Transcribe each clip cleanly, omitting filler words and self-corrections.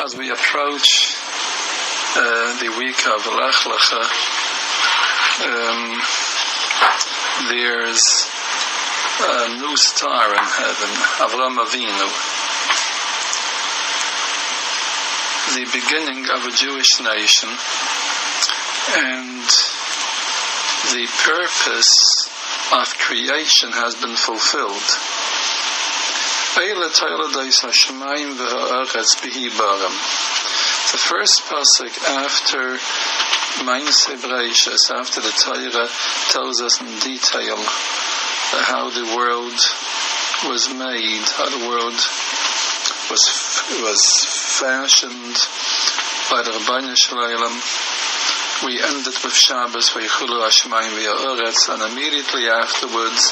As we approach the week of lech-lecha, there's a new star in heaven, Avraham Avinu, the beginning of a Jewish nation, and the purpose of creation has been fulfilled. The first pasuk after Ma'aseh Bereishis, after the Torah tells us in detail how the world was made, how the world was fashioned by the Rabbeinu Shalom. We ended with Shabbos, V'yichulu Hashemayim v'ya'oretz, and immediately afterwards,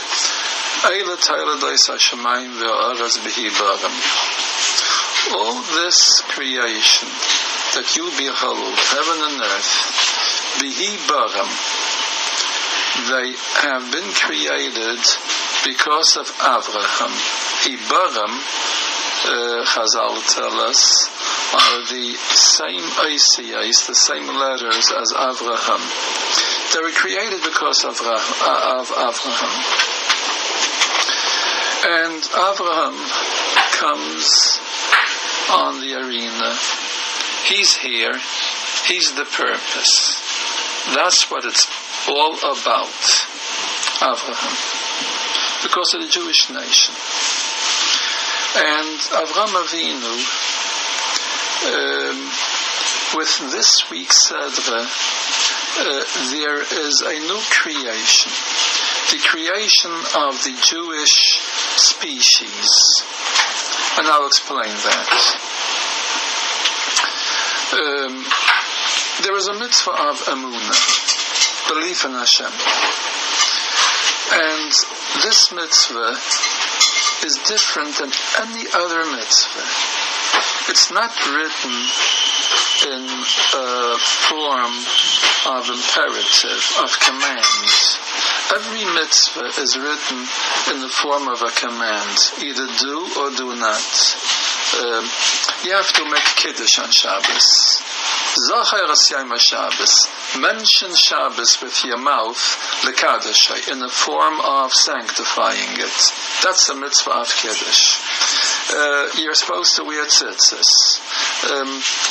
Eile Teile Deis Hashemayim v'ya'oretz b'hi baram. All this creation that you behold, heaven and earth, b'hi baram, they have been created because of Avraham. Baram, Chazal tell us, are the same ICAs, the same letters as Avraham. They were created because of Avraham. And Avraham comes on the arena. He's here. He's the purpose. That's what it's all about, Avraham, because of the Jewish nation. And Avraham Avinu, with this week's Sedra, there is a new creation, the creation of the Jewish species, and I'll explain that. There is a mitzvah of emunah, belief in Hashem, and this mitzvah is different than any other mitzvah. It's not written in a form of imperative, of command. Every mitzvah is written in the form of a command, either do or do not. You have to make kiddush on Shabbos. Zachar Yom Shabbos. Mention Shabbos with your mouth, lech-lecha, in the form of sanctifying it. That's the mitzvah of kiddush. You're supposed to wear tzitzis.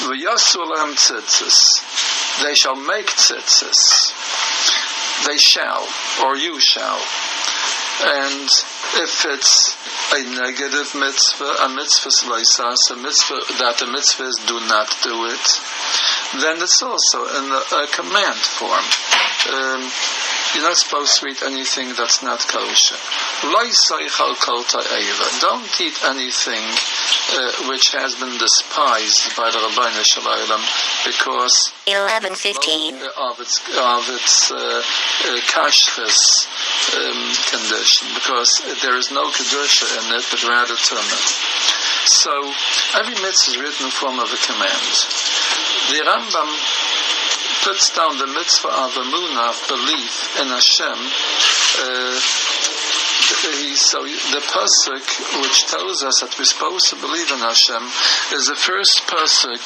V'yasu lahem tzitzis. They shall make tzitzis. They shall, or you shall. And if it's a negative mitzvah, a mitzvah slaisas, a mitzvah that the mitzvah is do not do it, then it's also in a command form. You're not supposed to eat anything that's not kosher. Don't eat anything which has been despised by the Rabbeinu Shalom because 11:15 of its kashrus condition, because there is no kedusha in it, but rather tumah. So every mitzvah is written in the form of a command. The Rambam puts down the mitzvah of emunah, of belief in Hashem. So the pasuk which tells us that we're supposed to believe in Hashem is the first pasuk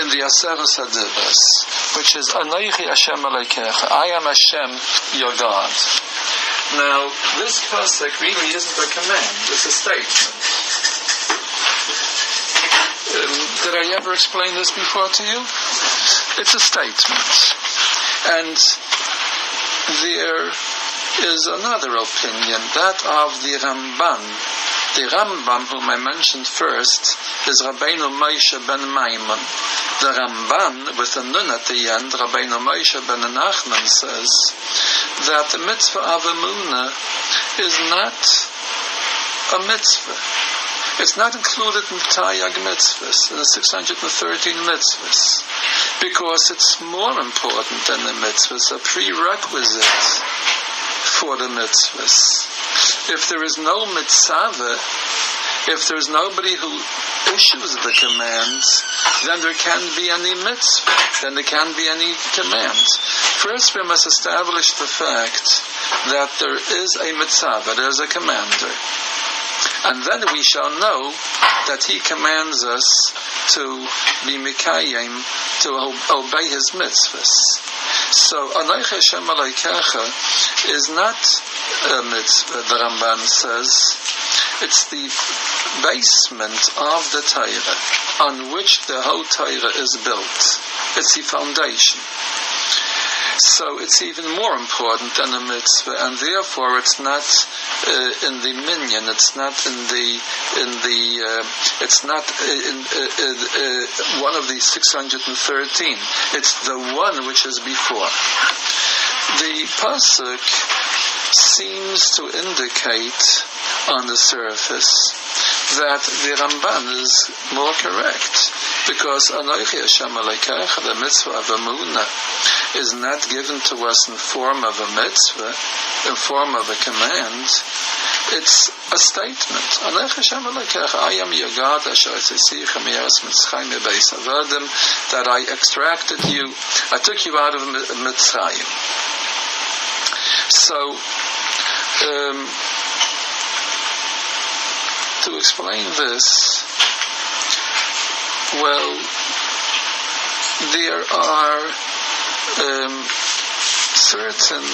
in the Aseres Hadibros, which is Anochi Hashem lech-lecha. I am Hashem, your God. Now, this pasuk really isn't a command; it's a statement. Did I ever explain this before to you? It's a statement. And there is another opinion, that of the Ramban. The Rambam, whom I mentioned first, is Rabbeinu Moshe ben Maimon. The Ramban, with a nun at the end, Rabbeinu Moshe ben Nachman, says that the mitzvah of emunah is not a mitzvah. It's not included in Taryag mitzvahs, in the 613 mitzvahs, because it's more important than the mitzvahs, a prerequisite for the mitzvahs. If there is no mitzvah, if there is nobody who issues the commands, then there can't be any mitzvah, then there can't be any command. First we must establish the fact that there is a mitzvah, there is a commander. And then we shall know that he commands us to be Mikayim, to obey his mitzvahs. So, Anochi Hashem Elokecha is not a mitzvah, the Ramban says. It's the basement of the Torah on which the whole Torah is built. It's the foundation. So it's even more important than a mitzvah, and therefore it's not in the minyan. It's not it's not one of the 613. It's the one which is before. The pasuk seems to indicate on the surface that the Ramban is more correct, because Anochi Hashem Elokecha, the mitzvah of Emunah, is not given to us in form of a mitzvah, in form of a command. It's a statement. Anochi Hashem Elokecha, I am your God, asher tzisicha mi'eretz Mitzrayim mebeis avadim, that I extracted you, I took you out of Mitzrayim. So, to explain this, well, there are certain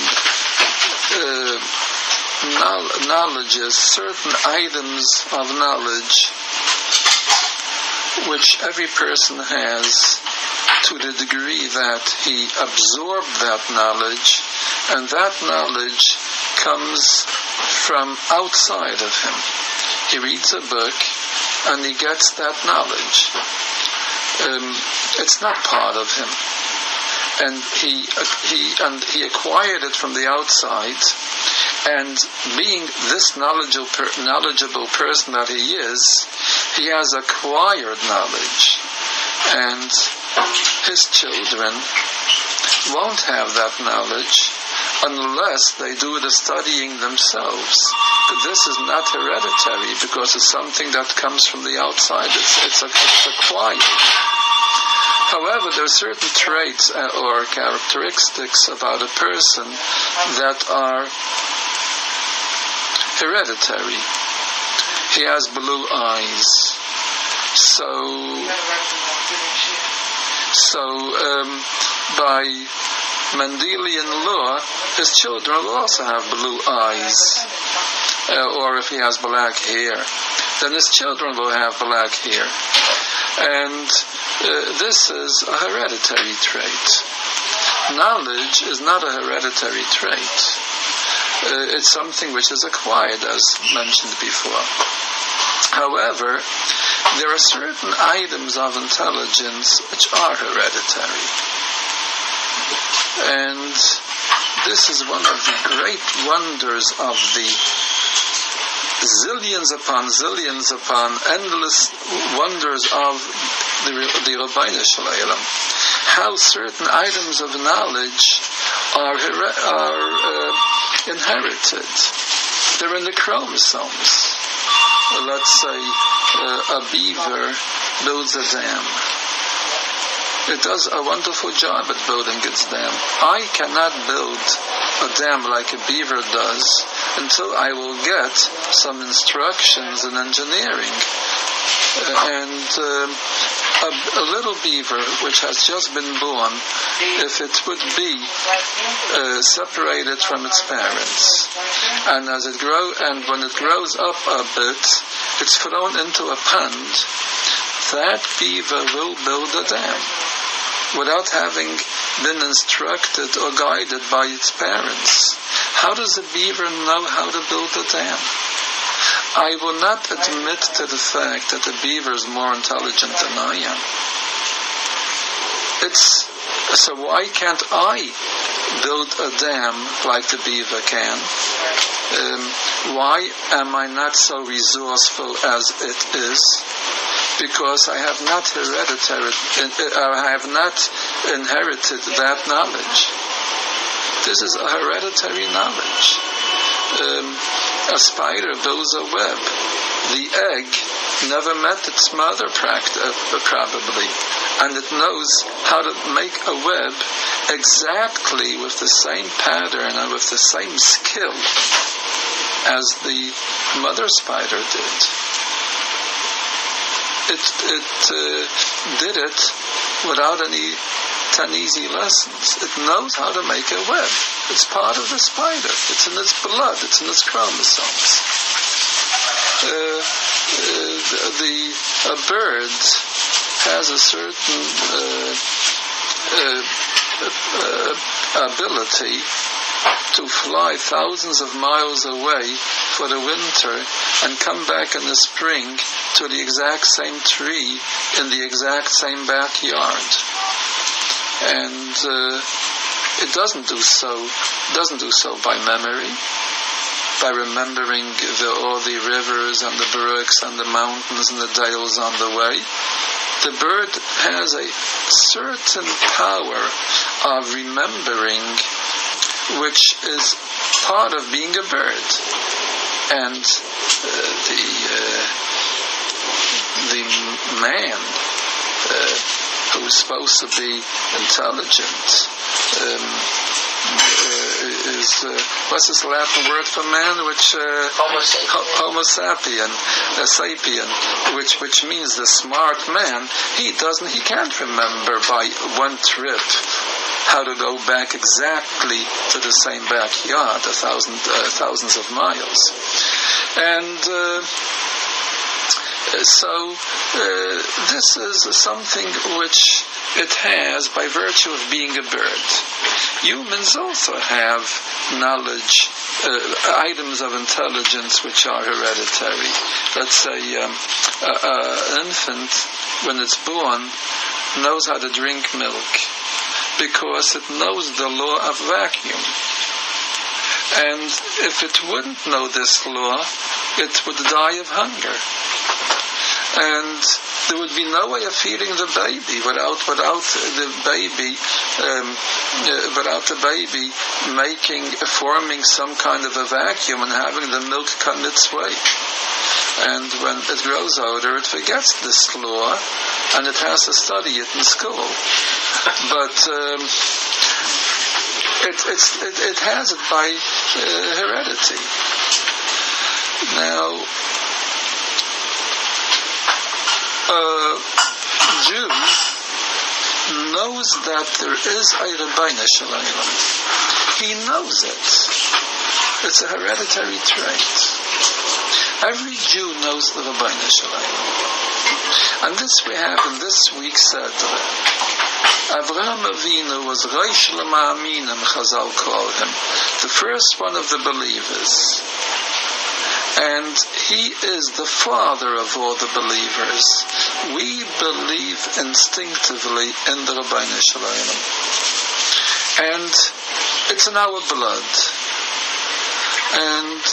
knowledges, certain items of knowledge which every person has to the degree that he absorbed that knowledge, and that knowledge comes from outside of him. He reads a book and he gets that knowledge. It's not part of him, and he acquired it from the outside. And being this knowledgeable person that he is, he has acquired knowledge, and his children won't have that knowledge unless they do the studying themselves. But this is not hereditary, because it's something that comes from the outside. It's acquired. However, there are certain traits or characteristics about a person that are hereditary. He has blue eyes. By Mendelian law, his children will also have blue eyes. Or if he has black hair, then his children will have black hair. And this is a hereditary trait. Knowledge is not a hereditary trait. It's something which is acquired, as mentioned before. However, there are certain items of intelligence which are hereditary. And this is one of the great wonders of the zillions upon endless wonders of the Rabbeinu Shalom. How certain items of knowledge are inherited. They're in the chromosomes. Let's say a beaver builds a dam. It does a wonderful job at building its dam. I cannot build a dam like a beaver does until I will get some instructions in engineering. A little beaver which has just been born, if it would be separated from its parents, and when it grows up a bit, it's thrown into a pond, that beaver will build a dam without having been instructed or guided by its parents. How does a beaver know how to build a dam? I will not admit to the fact that the beaver is more intelligent than I am. So why can't I build a dam like the beaver can? Why am I not so resourceful as it is? Because I have not inherited that knowledge. This is a hereditary knowledge. A spider builds a web. The egg never met its mother probably, and it knows how to make a web exactly with the same pattern and with the same skill as the mother spider did. did it without any 10 easy lessons. It knows how to make a web. It's part of the spider. It's in its blood. It's in its chromosomes. A bird has a certain ability to fly thousands of miles away for the winter and come back in the spring to the exact same tree in the exact same backyard. And it doesn't do so by memory, by remembering all the rivers and the brooks and the mountains and the dales on the way. The bird has a certain power of remembering, which is part of being a bird. And the man who's supposed to be intelligent is what's this Latin word for man? Which Homo sapien, which means the smart man. He can't remember by one trip how to go back exactly to the same backyard, thousands of miles, and so this is something which it has by virtue of being a bird. Humans also have knowledge, items of intelligence which are hereditary. Let's say an infant, when it's born, knows how to drink milk because it knows the law of vacuum. And if it wouldn't know this law, it would die of hunger. And there would be no way of feeding the baby without the baby forming some kind of a vacuum and having the milk come its way. And when it grows older, it forgets this law, and it has to study it in school. But it has it by heredity. Now, Jew knows that there is a Rabbeinu Shalom. He knows it. It's a hereditary trait. Every Jew knows the Rabbeinu Shalom. And this we have in this week's Seder. Avraham Avinu was Reish L'Ma'aminim, Chazal called him, the first one of the believers. And he is the father of all the believers. We believe instinctively in the Rabbeinu Shalom. And it's in our blood. And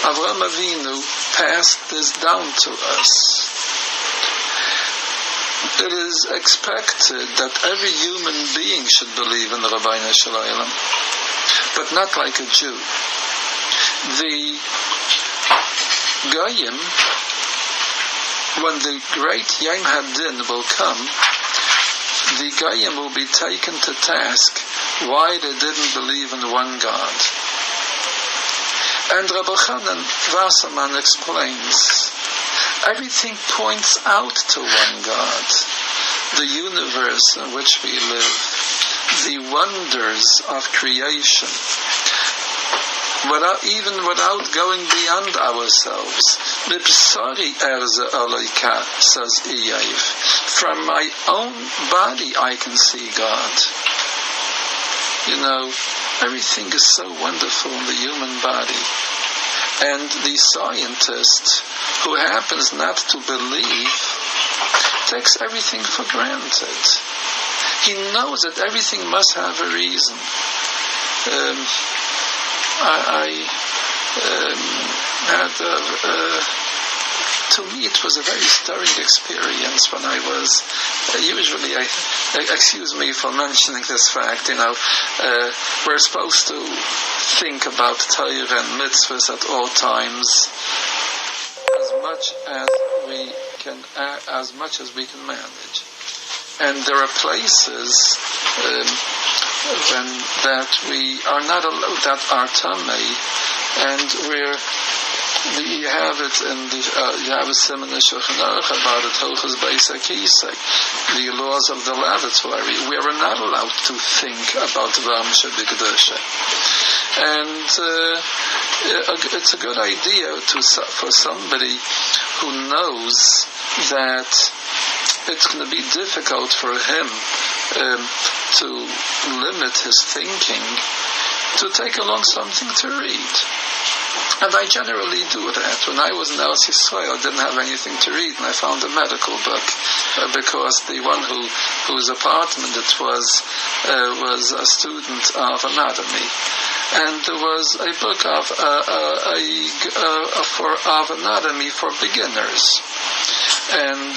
Avraham Avinu passed this down to us. It is expected that every human being should believe in the Rabbeinu Shalom, but not like a Jew. The Goyim, when the great Yom Hadin will come, the Goyim will be taken to task why they didn't believe in one God. And Rabbi Chanan Wasserman explains, everything points out to one God, the universe in which we live, the wonders of creation, even without going beyond ourselves. Mipsari erze aloika, says Eiv. From my own body I can see God. You know, everything is so wonderful in the human body. And the scientist who happens not to believe takes everything for granted. He knows that everything must have a reason. To me it was a very stirring experience when I was, excuse me for mentioning this fact, we're supposed to think about Torah and mitzvahs at all times, as much as we can manage. And there are places that we are not allowed, that are tamei, and where You have it in the you have a Siman in Shulchan Aruch about it. Hilchos Beis HaKisei, the laws of the lavatory. We are not allowed to think about Vamsha B'Kedusha, and it's a good idea for somebody who knows that it's going to be difficult for him to limit his thinking, to take along something to read. And I generally do that. When I was in Eretz Yisrael, I didn't have anything to read, and I found a medical book, because the one whose apartment it was a student of anatomy. And there was a book of anatomy for beginners and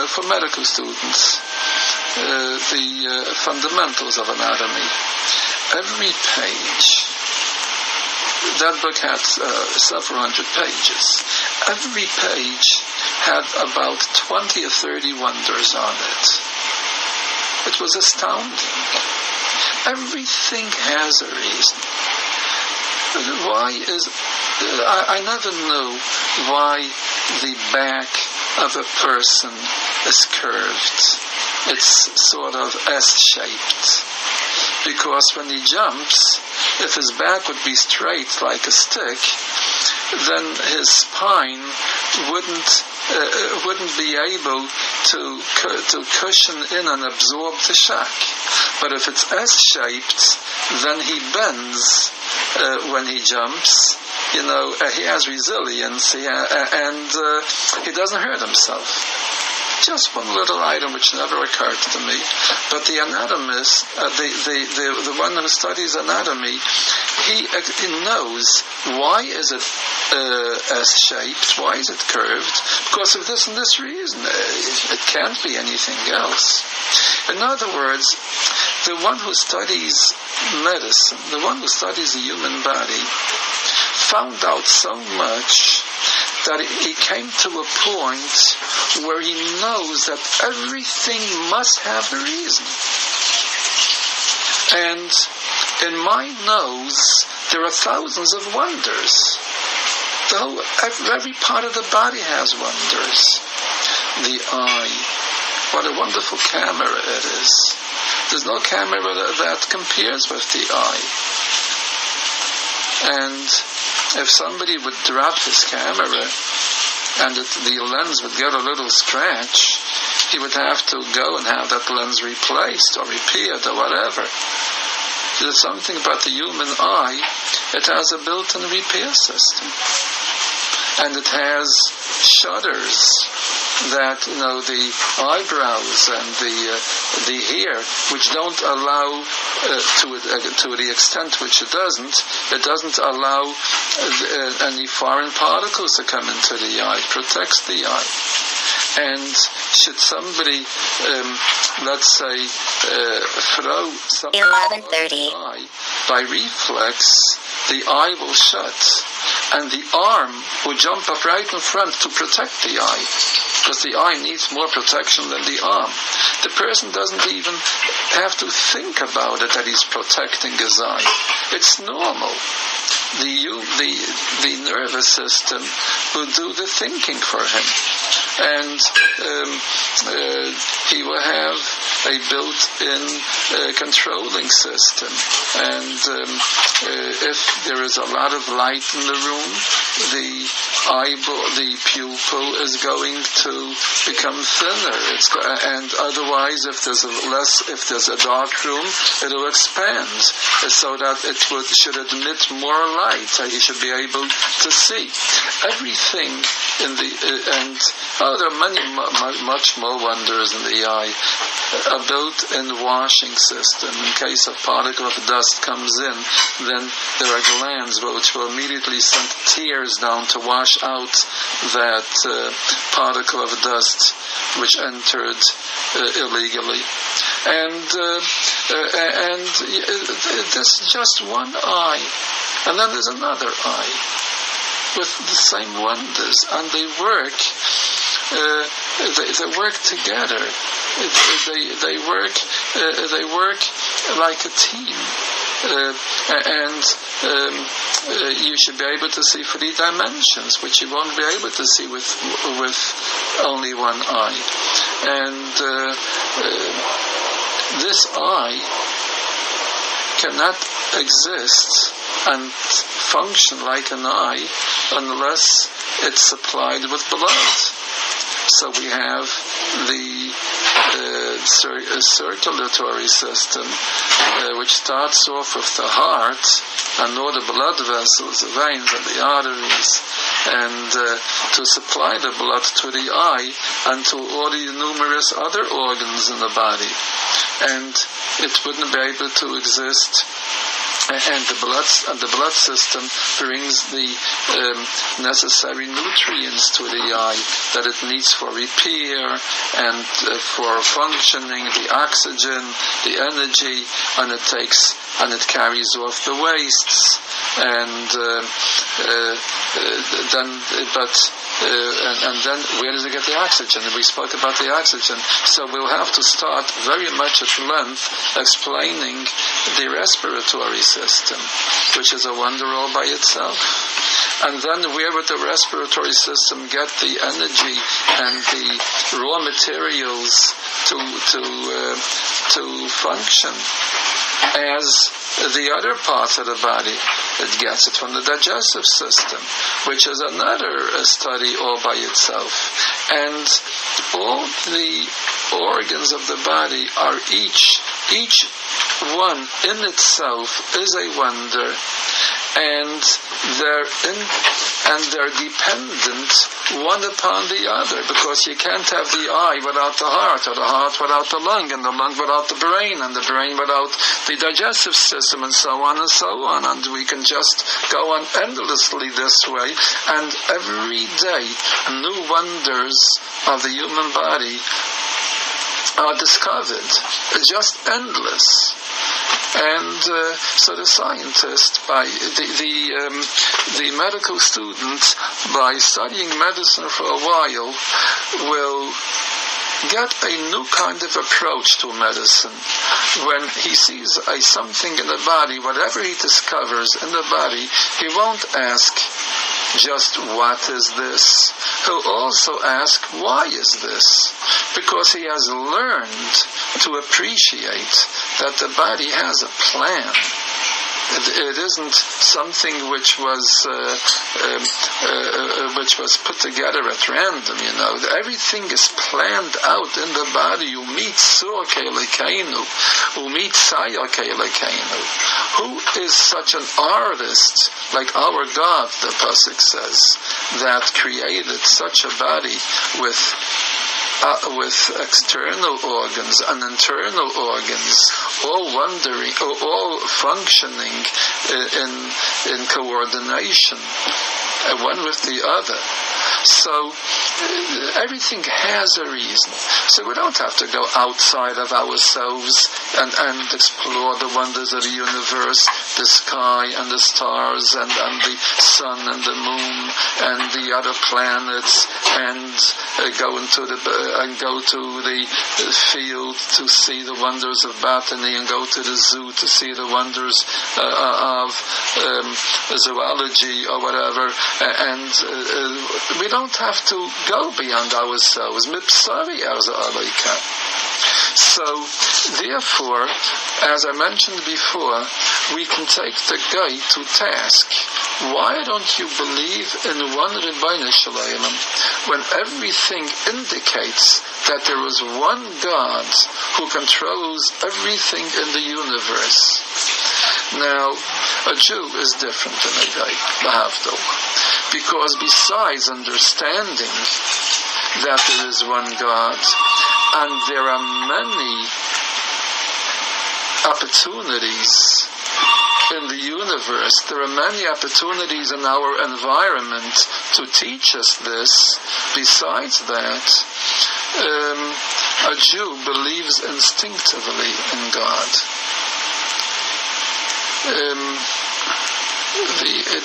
for medical students, the fundamentals of anatomy. Every page, that book had several hundred pages. Every page had about 20 or 30 wonders on it. It was astounding. Everything has a reason. Why is... I never knew why the back of a person is curved. It's sort of S-shaped. Because when he jumps, if his back would be straight like a stick, then his spine wouldn't be able to cushion in and absorb the shock. But if it's S-shaped, then he bends when he jumps. He has resilience, and he doesn't hurt himself. Just one little item which never occurred to me, but the anatomist, the one who studies anatomy, he knows why is it S-shaped, why is it curved, because of this and this reason. It can't be anything else. In other words, the one who studies medicine, the one who studies the human body, found out so much that he came to a point where he knows that everything must have a reason. And in my nose, there are thousands of wonders. Every part of the body has wonders. The eye, what a wonderful camera it is. There's no camera that compares with the eye. And if somebody would drop his camera and the lens would get a little scratch, he would have to go and have that lens replaced or repaired or whatever. There's something about the human eye. It has a built-in repair system. And it has shutters that, the eyebrows and the hair, which don't allow, to the extent which it doesn't allow any foreign particles to come into the eye. It protects the eye. And should somebody, let's say, throw something 11:30 by reflex, the eye will shut, and the arm will jump up right in front to protect the eye, because the eye needs more protection than the arm. The person doesn't even have to think about it that he's protecting his eye. It's normal. The nervous system will do the thinking for him, and he will have a built-in controlling system. And if there is a lot of light in the room, the pupil is going to become thinner. And otherwise, if there's a dark room, it will expand so that it should admit more light. He should be able to see everything in and there are many much more wonders in the eye. A built-in washing system. In case a particle of dust comes in, then there are glands which will immediately send tears down to wash out that particle of dust which entered illegally. And this is just one eye. And then there's another eye with the same wonders, and they work together. They work like a team. you should be able to see 3 dimensions, which you won't be able to see with only one eye. And this eye cannot exist and function like an eye unless it's supplied with blood. So we have the circulatory system, which starts off with the heart and all the blood vessels, the veins and the arteries, and to supply the blood to the eye and to all the numerous other organs in the body. And it wouldn't be able to exist. And the blood system brings the necessary nutrients to the eye that it needs for repair and for functioning, the oxygen, the energy, and it carries off the wastes, and then where does it get the oxygen? We spoke about the oxygen, so we'll have to start very much at length explaining the respiratory system, which is a wonder all by itself. And then where would the respiratory system get the energy and the raw materials to function as the other parts of the body? It gets it from the digestive system, which is another study all by itself. And all the organs of the body are each one in itself is a wonder, and they're dependent one upon the other, because you can't have the eye without the heart, or the heart without the lung, and the lung without the brain, and the brain without the digestive system, and so on and so on. And we can just go on endlessly this way, and every day new wonders of the human body are discovered. It's just endless. And so the scientist, by the medical student, by studying medicine for a while, will get a new kind of approach to medicine. When he sees something in the body, whatever he discovers in the body, he won't ask just what is this. He'll also ask why is this, because he has learned to appreciate that the body has a plan. It isn't something which was put together at random. Everything is planned out in the body. You meet Who is such an artist like our God, the pasuk says, that created such a body with external organs and internal organs, all functioning in coordination, one with the other. So everything has a reason. So we don't have to go outside of ourselves and explore the wonders of the universe, the sky and the stars and the sun and the moon and the other planets, and go to the field to see the wonders of botany, and go to the zoo to see the wonders of zoology or whatever. And we don't have to go beyond ourselves. So, therefore, as I mentioned before, we can take the guy to task. Why don't you believe in one Rebbeinu Shalom when everything indicates that there is one God who controls everything in the universe? Now, a Jew is different than a guy, Lahavdil, because besides understanding that there is one God, and there are many opportunities in the universe, there are many opportunities in our environment to teach us this. Besides that, a Jew believes instinctively in God.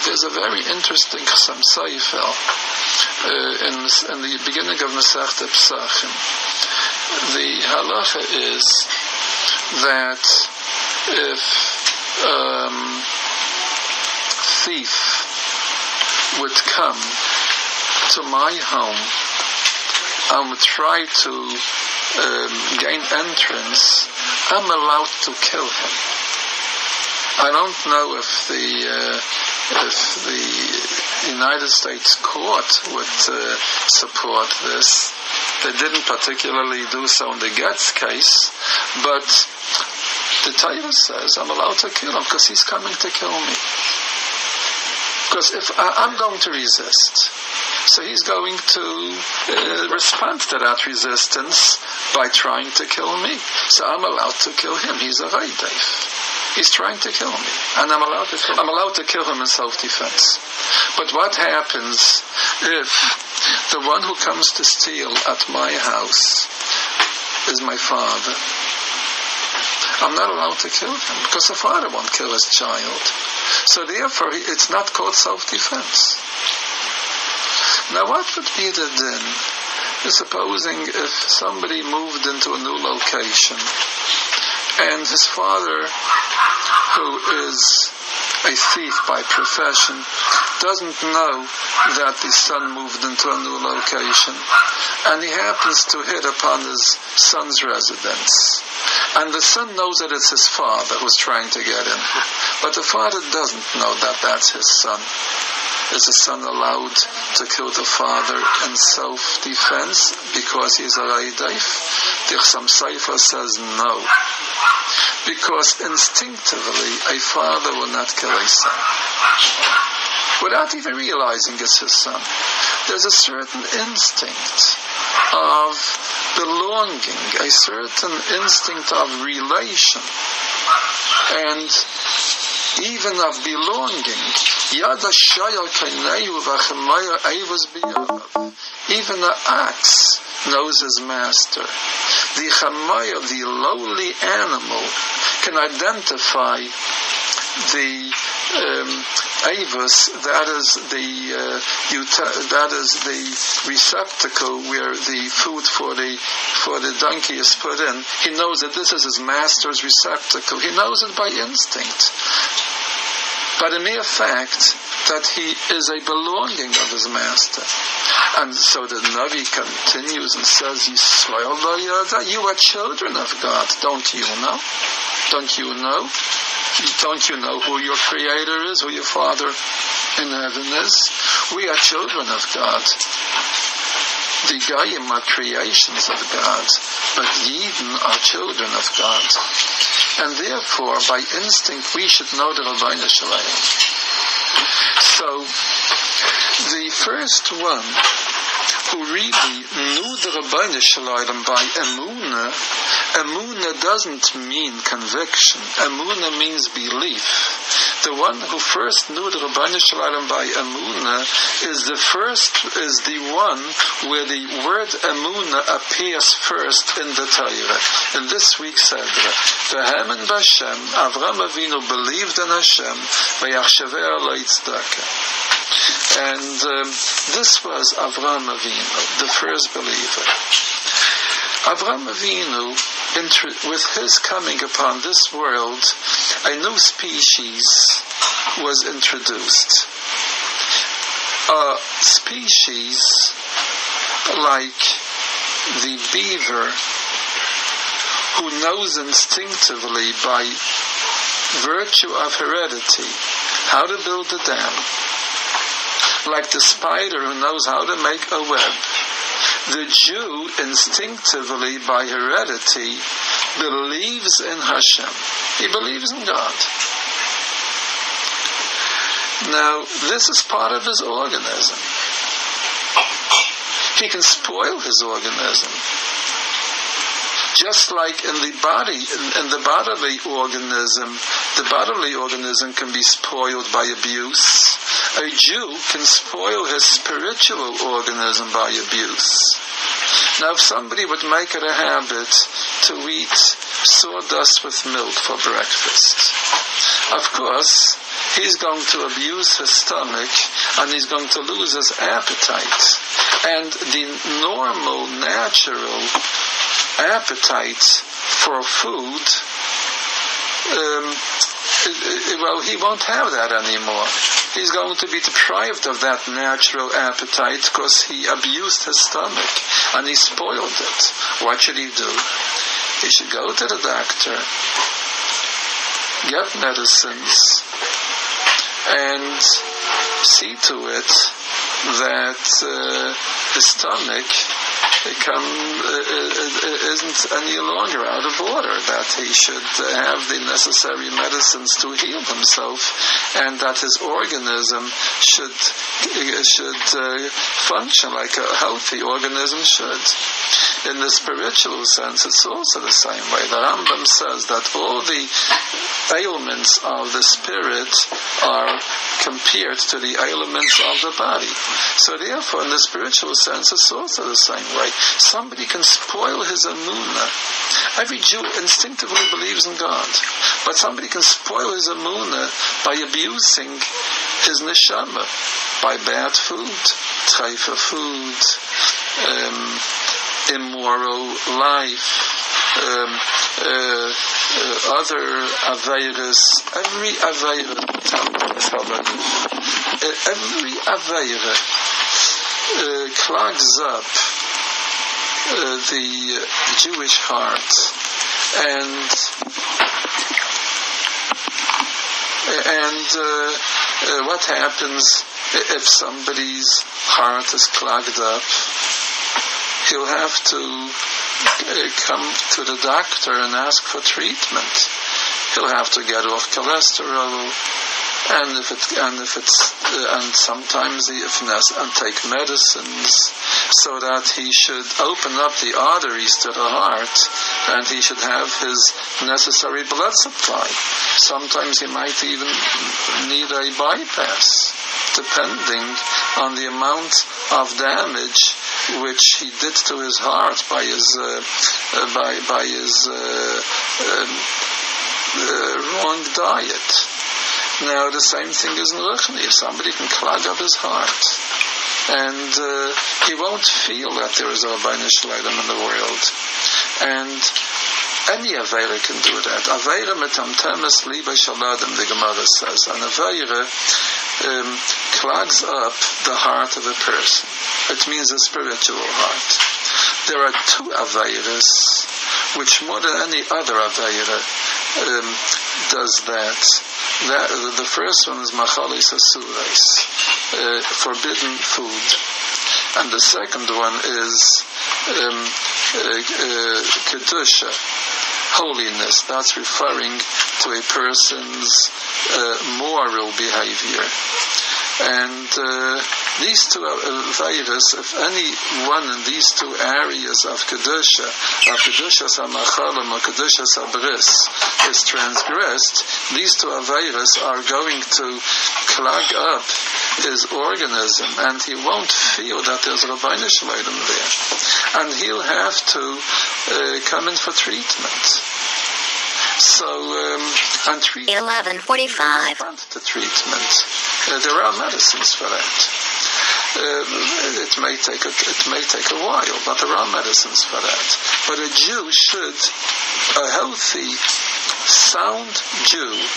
There's a very interesting Chassam Seifel in the beginning of Masechta Pesachim. The halacha is that if thief would come to my home and would try to gain entrance, I'm allowed to kill him. I don't know if the United States court would support this. They didn't particularly do so in the Getz case, but the Torah says I'm allowed to kill him because he's coming to kill me. Because if I'm going to resist, so he's going to respond to that resistance by trying to kill me. So I'm allowed to kill him. He's a Hereditary. He's trying to kill me, and I'm allowed to kill him in self-defense. But what happens if the one who comes to steal at my house is my father? I'm not allowed to kill him because the father won't kill his child. So therefore, it's not called self-defense. Now, what would be the din? Supposing if somebody moved into a new location and his father, who is a thief by profession, doesn't know that the son moved into a new location, and he happens to hit upon his son's residence, and the son knows that it's his father who's trying to get in, but the father doesn't know that that's his son. Is the son allowed to kill the father in self-defense because he's a Hereditary? The Chassam Sofer says no, because instinctively a father will not kill a son without even realizing it's his son. There's a certain instinct of belonging, a certain instinct of relation, and even of belonging. Even the ox knows his master. The chamaya, the lowly animal, can identify the avos, that is the receptacle where the food for the donkey is put in. He knows that this is his master's receptacle. He knows it by instinct. By the mere fact that he is a belonging of his master. And so the Navi continues and says, you are children of God, don't you know? Don't you know? Don't you know who your Creator is, who your Father in heaven is? We are children of God. The Goyim are creations of God, but Yidden are children of God. And therefore, by instinct, we should know the Rabbeinu Shalom. So, the first one who really knew the Rabbeinu Shalom by Emunah, Emunah doesn't mean conviction. Emunah means belief. The one who first knew the Rabbeinu Shalom by Emunah is the one where the word Emunah appears first in the Torah. In this week's Sedra, V'hemen b'Hashem, Avraham Avinu believed in Hashem, V'yachshaveh alei tzedakah. And this was Avraham Avinu, the first believer. Avraham Avinu, with his coming upon this world, a new species was introduced. A species like the beaver, who knows instinctively by virtue of heredity how to build a dam. Like the spider who knows how to make a web. The Jew instinctively, by heredity, believes in Hashem. He believes in God. Now, this is part of his organism. He can spoil his organism. Just like in the body, in the bodily organism can be spoiled by abuse. A Jew can spoil his spiritual organism by abuse. Now, if somebody would make it a habit to eat sawdust with milk for breakfast, of course, he's going to abuse his stomach and he's going to lose his appetite. And the normal, natural appetite for food well, he won't have that anymore. He's going to be deprived of that natural appetite because he abused his stomach and he spoiled it. What should he do? He should go to the doctor, get medicines, and see to it that his stomach isn't any longer out of order, that he should have the necessary medicines to heal himself, and that his organism should function like a healthy organism should. In the spiritual sense, it's also the same way. The Rambam says that all the ailments of the spirit are compared to the ailments of the body. So therefore, in the spiritual sense, it's also the same way. Somebody can spoil his emunah. Every Jew instinctively believes in God, but somebody can spoil his emunah by abusing his neshama, by bad food, treifa food, immoral life, other aveiros. Every aveira clogs up the Jewish heart, and what happens if somebody's heart is clogged up? He'll have to come to the doctor and ask for treatment. He'll have to get off cholesterol, and sometimes and take medicines, so that he should open up the arteries to the heart, and he should have his necessary blood supply. Sometimes he might even need a bypass, depending on the amount of damage which he did to his heart by his wrong diet. Now the same thing is in lech-lecha. Somebody can clog up his heart, and he won't feel that there is a Rabbeinu Shalom in the world. And any aveira can do that. Aveira metamtemes liba shaladam, the Gemara says. An aveira clogs up the heart of a person. It means a spiritual heart. There are two aveiras which more than any other aveira does that. The first one is machalis asurais, forbidden food, and the second one is kedusha, holiness. That's referring to a person's moral behavior. And these two aveiros, if any one in these two areas of kedusha samachalim or kedusha sabris, is transgressed, these two aveiros are going to clog up his organism, and he won't feel that there's Rabbeinu Shalom there, and he'll have to come in for treatment. So, and treatment. 11:45. The treatment. There are medicines for that. It may take a while, but there are medicines for that. But a Jew should, a healthy, sound Jew,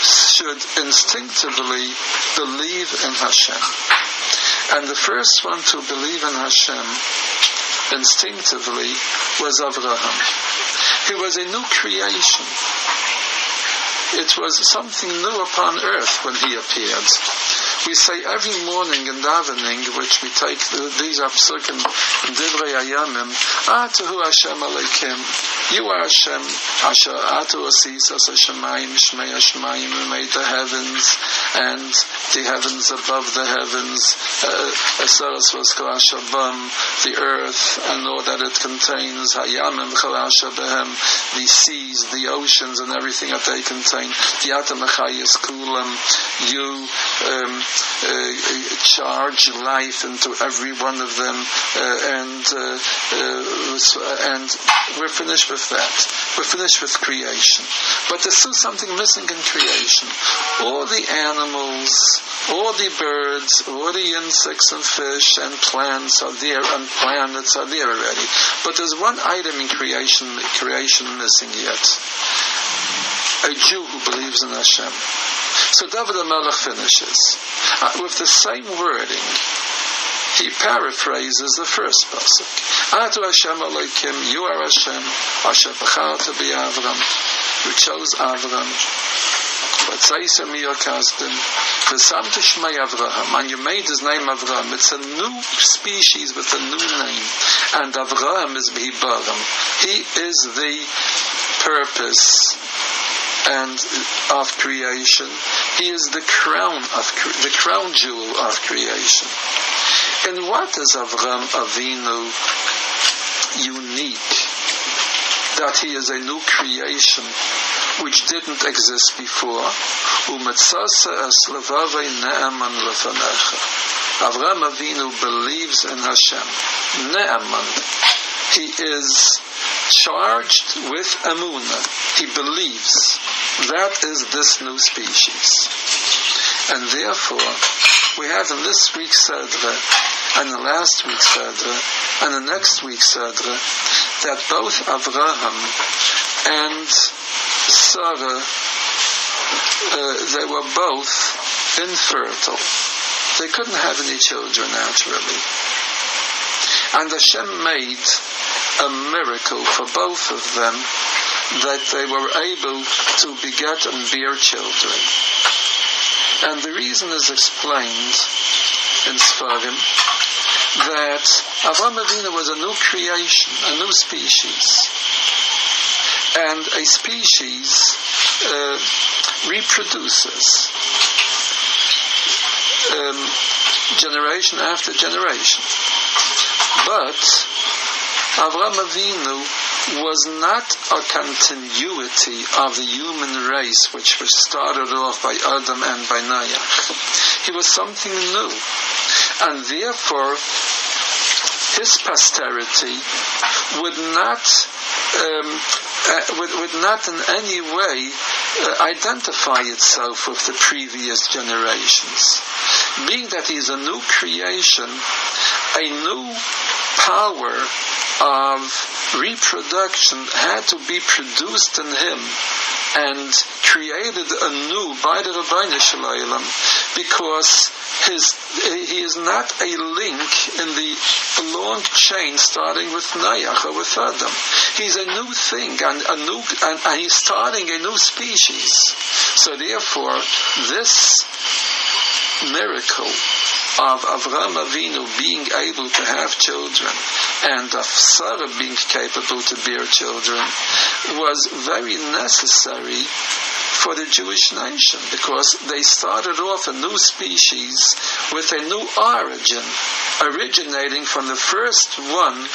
should instinctively believe in Hashem. And the first one to believe in Hashem instinctively was Avraham. He was a new creation. It was something new upon earth when he appeared. We say every morning in davening, which we take these are psukim in Divrei Hayamim, Atuhu Hashem Alekim, you are Hashem, Asher Atu Asisas Hashemayim, Shmei Hashemayim, who made the heavens, and the heavens above the heavens, Esaras Vasko Ashabam, the earth, and all that it contains, Hayamim Chalasha Behem, the seas, the oceans, and everything that they contain, the Atamachayas Kulam, you charge life into every one of them, and we're finished with that. We're finished with creation. But there's still something missing in creation. All the animals, all the birds, all the insects and fish and plants are there, and planets are there already. But there's one item in creation missing yet. a Jew who believes in Hashem. So David HaMelech finishes with the same wording. He paraphrases the first pasuk. Atu Hashem Elokim, you are Hashem, Asher B'charta Bi Avraham, you chose Avraham. V'tzeiser miyah kasdim, v'samta shmei Avraham, and you made his name Avraham. It's a new species with a new name, and Avraham is B'hibaram. He is the purpose and of creation. He is the crown jewel of creation. In what is Avraham Avinu unique? That he is a new creation which didn't exist before. Avraham Avinu believes in Hashem. Ne'eman. He is charged with emunah. He believes. That is this new species. And therefore, we have in this week's Sedra, and the last week's Sedra, and the next week's Sedra, that both Avraham and Sarah, they were both infertile. They couldn't have any children naturally. And Hashem made a miracle for both of them that they were able to beget and bear children. And the reason is explained in Sfarim that Avraham Avinu was a new creation, a new species. And a species reproduces generation after generation. But Avraham Avinu was not a continuity of the human race which was started off by Adam and by Noach. He was something new. And therefore, his posterity would not in any way identify itself with the previous generations. Being that he is a new creation, a new power of reproduction had to be produced in him and created anew by the Rabbeinu Shalom, because he is not a link in the long chain starting with Noach or with Adam. He's a new thing and he's starting a new species. So therefore, this miracle of Avraham Avinu being able to have children and of Sarah being capable to bear children was very necessary for the Jewish nation, because they started off a new species with a new origin, originating from the first one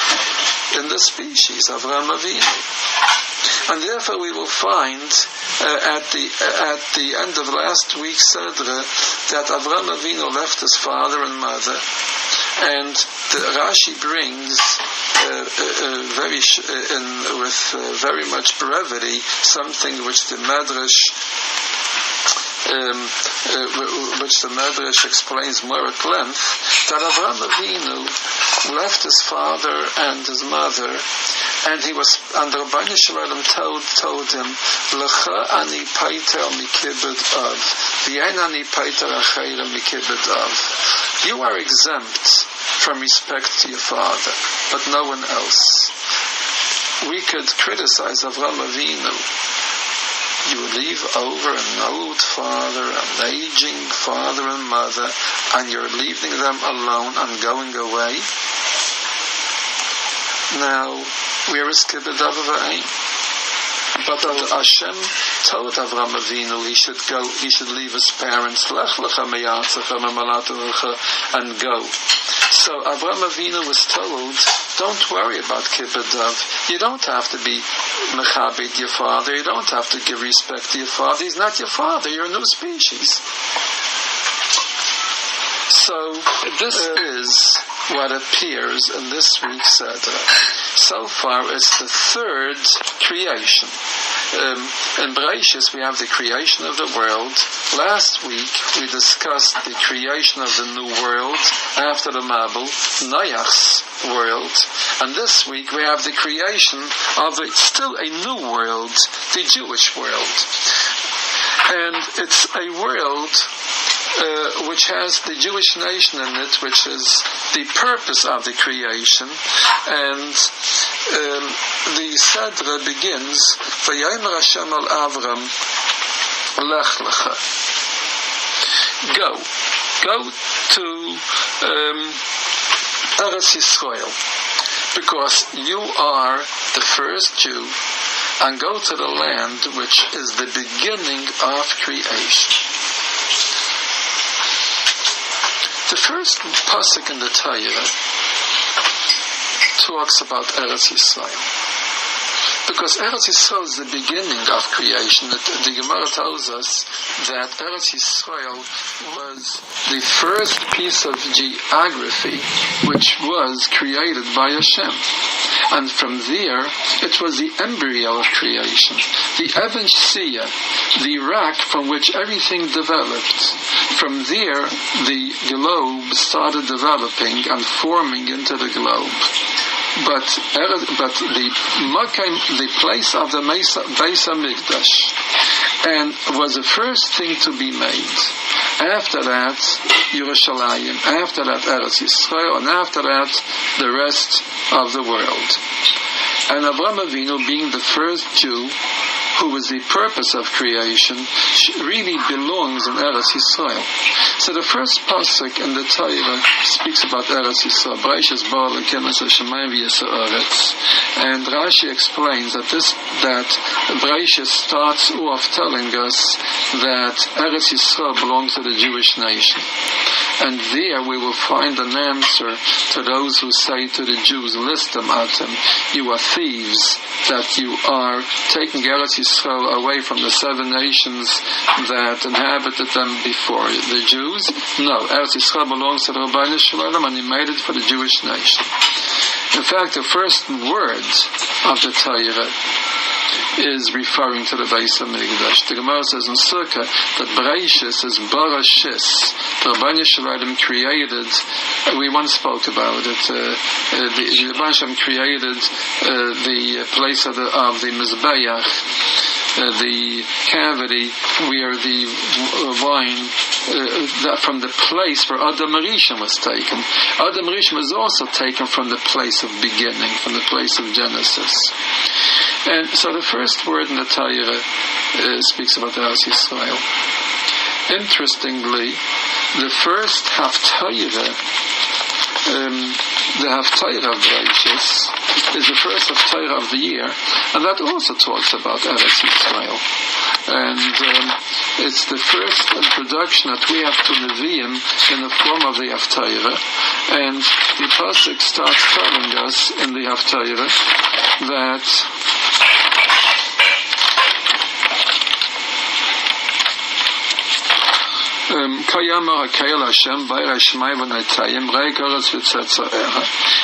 in the species, Avraham Avinu. And therefore we will find at the end of last week's Sedra that Avraham Avinu left his father and mother, and the Rashi brings with very much brevity something which the Medrash explains more at length, that Avraham Avinu left his father and his mother, and the Rabbeinu Shalom told him, Lecha ani paiter mikibud av, v'yein ani paiter achayra mikibud av. You are exempt from respect to your father, but no one else. We could criticize Avraham Avinu. You leave over an old father, an aging father and mother, and you're leaving them alone and going away. Now, where is Kibbud Avraham? But Hashem told Avraham Avinu he should leave his parents, lech-lecha and go. So Avraham Avinu was told, don't worry about Kibbud Av. You don't have to be mechabed your father. You don't have to give respect to your father. He's not your father. You're a new species. So this is what appears in this week's Sedra. So far, it's the third creation. In Bereshis, we have the creation of the world. Last week, we discussed the creation of the new world after the Mabul, Noach's world. And this week we have the creation of still a new world, the Jewish world. And it's a world which has the Jewish nation in it, which is the purpose of the creation. And the Sedra begins, Vayomer Hashem al Avraham, lech-lecha. Go to Eretz Yisrael, because you are the first Jew, and go to the land which is the beginning of creation. The first pasuk in the Torah talks about Eretz Yisrael, because Eretz Yisrael is the beginning of creation. The Gemara tells us that Eretz Yisrael was the first piece of geography which was created by Hashem. And from there, it was the embryo of creation, the Even Shia, the rock from which everything developed. From there, the globe started developing and forming into the globe. But the place of the Beis Hamikdash, and was the first thing to be made. After that, Yerushalayim. After that, Eretz Yisrael. And after that, the rest of the world. And Avraham Avinu, being the first Jew, who was the purpose of creation, really belongs in Eretz Yisrael. So the first pasuk in the Torah speaks about Eretz Yisrael. Bereishis bara Elokim es hashamayim v'yisa haaretz. And Rashi explains that Bereishis starts off telling us that Eretz Yisrael belongs to the Jewish nation. And there we will find an answer to those who say to the Jews, Listem atem, you are thieves, that you are taking Eretz Yisrael away from the 7 nations that inhabited them before the Jews. No, Eretz Yisrael belongs to the Rabbeinu Shalom, and he made it for the Jewish nation. In fact, the first word of the Torah is referring to the Beis Hamikdash. The Gemara says in Sukkah that Bereishis is Barashis. The Rabbeinu Shalom created, we once spoke about it, the Rabbeinu Shalom created the place of the Mizbeach, the cavity where the wine, from the place where Adam Rishon was taken. Adam Rishon was also taken from the place of beginning, from the place of Genesis. And so the first word in the Torah speaks about Eretz Yisrael. Interestingly, the first Haftarah, the Haftarah of Bereishis, is the first Haftarah of the year, and that also talks about Eretz Yisrael. And it's the first introduction that we have to Nevi'im in the form of the Haftarah. And the pasuk starts telling us in the Haftarah that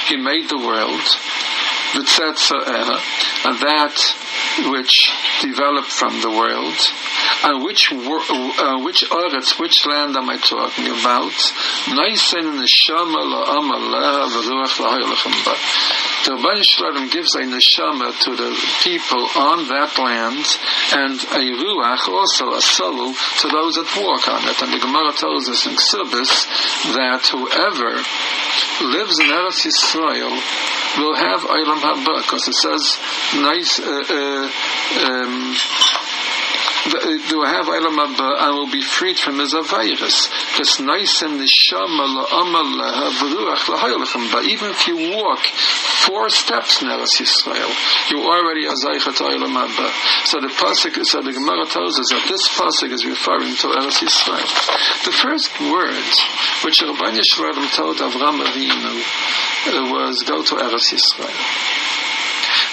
He made the world, and that which developed from the world. And which land am I talking about? The Rabbeinu Shalom gives a neshama to the people on that land, and a ruach, also a soul, to those that walk on it. And the Gemara tells us in Ksubis that whoever lives in Eretz Yisrael will have Olam Haba, because it says they will have Olam Haba and will be freed from his virus. But even if you walk 4 steps in Eretz Yisrael, you already are Zaycha to Olam Haba. So the Gemara tells us that this pasuk is referring to Eretz Yisrael. The first word which Rabbeinu Shalom told Avraham Avinu was go to Eretz Yisrael.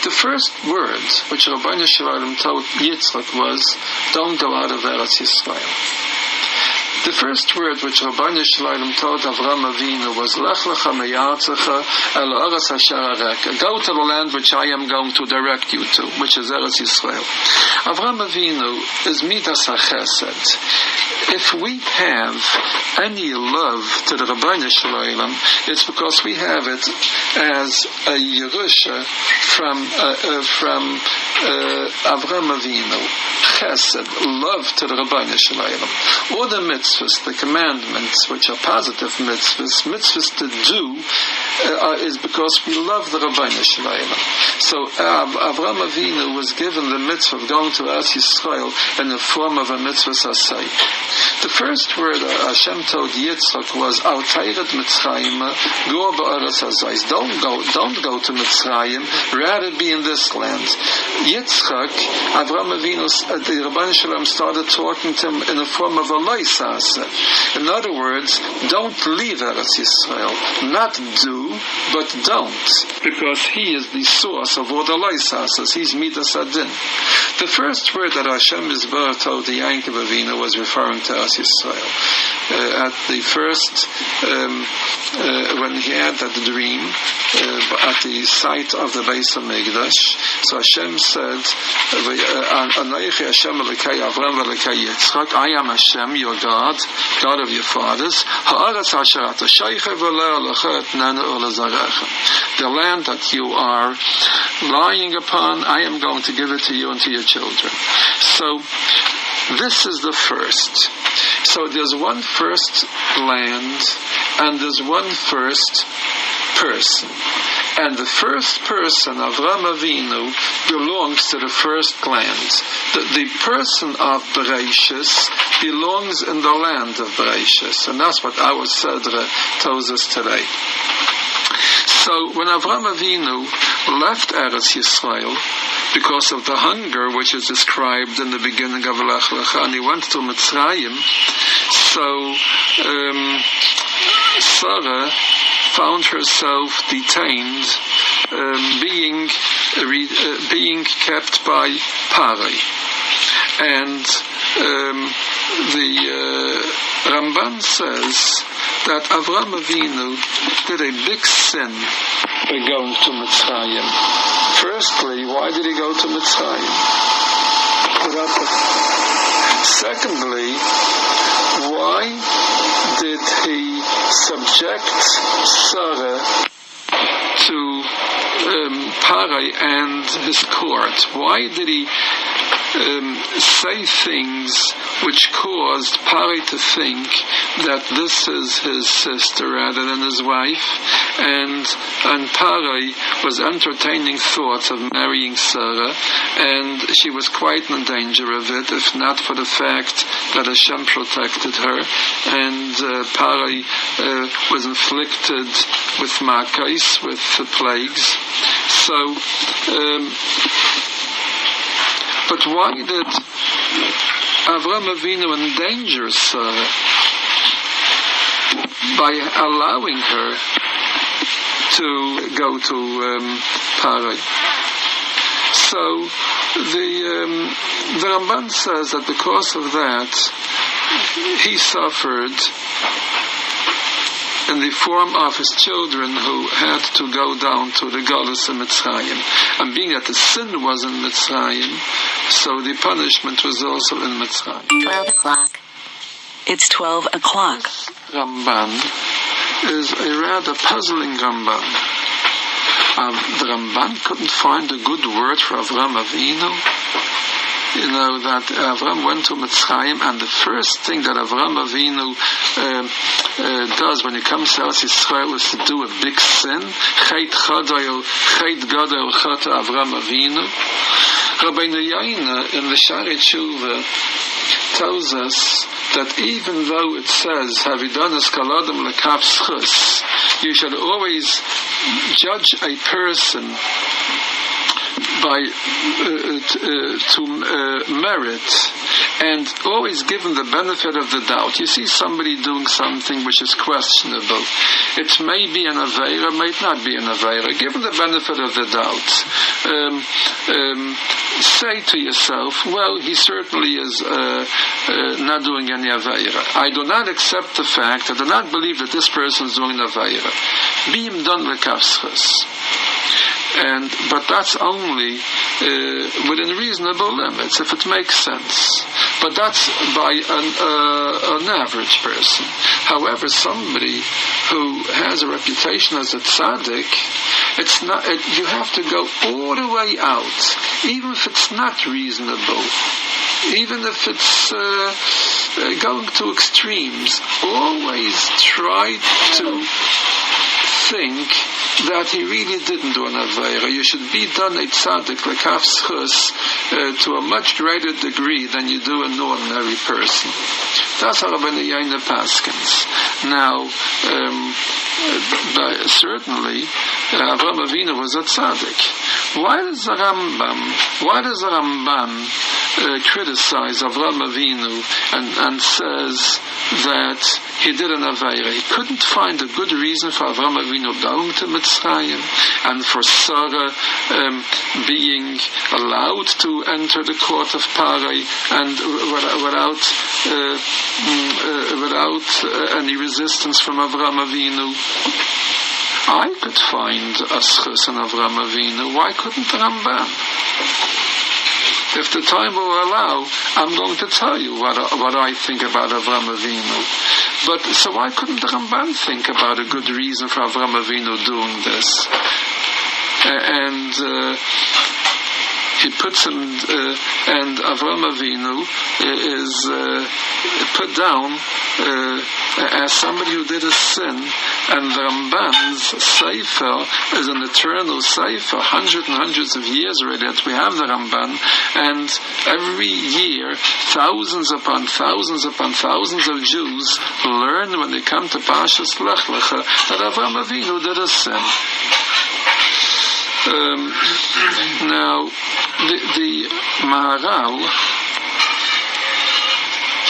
The first word which Rabbeinu Shalom told Yitzchak was, don't go out of Eretz Yisrael. The first word which Rabbeinu Shalom told Avraham Avinu was, lech-lecha meyartzecha el haaretz asher areka. Go to the land which I am going to direct you to, which is Eretz Yisrael. Avraham Avinu is midas hachesed. if we have any love to the Rabbeinu Shalom, it's because we have it as a Yerusha from Avraham Avinu, chesed, love to the Rabbeinu Shalom. All the mitzvahs, the commandments, which are positive mitzvahs to do, is because we love the Rabbeinu Shalom. So Avraham Avinu was given the mitzvah of going to Eretz Yisrael in the form of a mitzvah sasei. The first word Hashem told Yitzchak was Al Teiret Mitzrayim Go Ba'aretz Hazayis. Don't go to Mitzrayim, rather be in this land. Yitzchak, Avraham Avinu, the Rabbeinu Shalom started talking to him in the form of a loisase. In other words, don't leave Eretz Yisrael. Not do, but don't, because he is the source of all the loisases. He's midas adin. The first word that Hashem Yisbarach told the Yankov Avinu was referring to Eretz Yisrael. At the first, when he had that dream at the site of the Beis HaMikdash, so Hashem said, Anochi Hashem Elokai Avraham Elokai Yitzchak, I am Hashem, your God, God of your fathers. The land that you are lying upon, I am going to give it to you and to your children. So this is the first. So there's one first land and there's one first person. And the first person, Avraham Avinu, belongs to the first land. The person of Bereishis belongs in the land of Bereishis. And that's what our Sedra tells us today. So when Avraham Avinu left Eretz Yisrael, because of the hunger which is described in the beginning of lech-lecha, and he went to Mitzrayim, so Sarah found herself detained, being kept by Parai. And the Ramban says that Avraham Avinu did a big sin by going to Mitzrayim. Firstly, why did he go to Mitzrayim? Secondly, why did he subject Sarah to Parai and his court? Why did he say things which caused Parai to think that this is his sister rather than his wife, and Parai was entertaining thoughts of marrying Sarah, and she was quite in danger of it, if not for the fact that Hashem protected her, and Parai was inflicted with makais, with the plagues. So but why did Avraham Avinu endanger Sarah by allowing her to go to Parai? So the Ramban says that because of that, he suffered in the form of his children who had to go down to the Galus in Mitzrayim. And being that the sin was in Mitzrayim, so the punishment was also in Mitzrayim. 12 o'clock. It's 12 o'clock. This Ramban is a rather puzzling Ramban. The Ramban couldn't find a good word for Avraham Avinu. You know that Avraham went to Mitzrayim, and the first thing that Avraham Avinu does when he comes to Eretz Yisrael is to do a big sin. Chet Gadol Chata Avraham Avinu. Rabbeinu Yaina in the Shari Tshuva tells us that even though it says Havidanas Kaladam Lekaf Schus, you should always judge a person by to merit, and always given the benefit of the doubt. You see somebody doing something which is questionable. It may be an aveira, may not be an aveira. Given the benefit of the doubt, say to yourself, well, he certainly is not doing any aveira. I do not accept the fact, I do not believe that this person is doing an aveira. Bim don lekafschus. But that's only within reasonable limits, if it makes sense. But that's by an average person. However, somebody who has a reputation as a tzaddik, it's not. You have to go all the way out, even if it's not reasonable, even if it's going to extremes. Always try to think that he really didn't do an Aveira. You should be done a tzaddik lekaf schus to a much greater degree than you do an ordinary person. That's how Rabbeinu Yaina paskins. Now, certainly, Avraham Avinu was a tzaddik. Why does the Ramban criticize Avraham Avinu and says that he did an Aveira? He couldn't find a good reason for Avraham Avinu going to Mitzrayim and for Sarah being allowed to enter the court of Parai and without any resistance from Avraham Avinu. I could find a schus in Avraham Avinu. Why couldn't the Ramban? If the time will allow, I'm going to tell you what I think about Avraham Avinu. But so why couldn't the Ramban think about a good reason for Avraham Avinu doing this? He puts him, and Avraham Avinu is put down as somebody who did a sin, and the Ramban's Sefer is an eternal Sefer, hundreds and hundreds of years already that we have the Ramban, and every year thousands upon thousands upon thousands of Jews learn when they come to Parshas lech-lecha that Avraham Avinu did a sin. Now, the Maharal,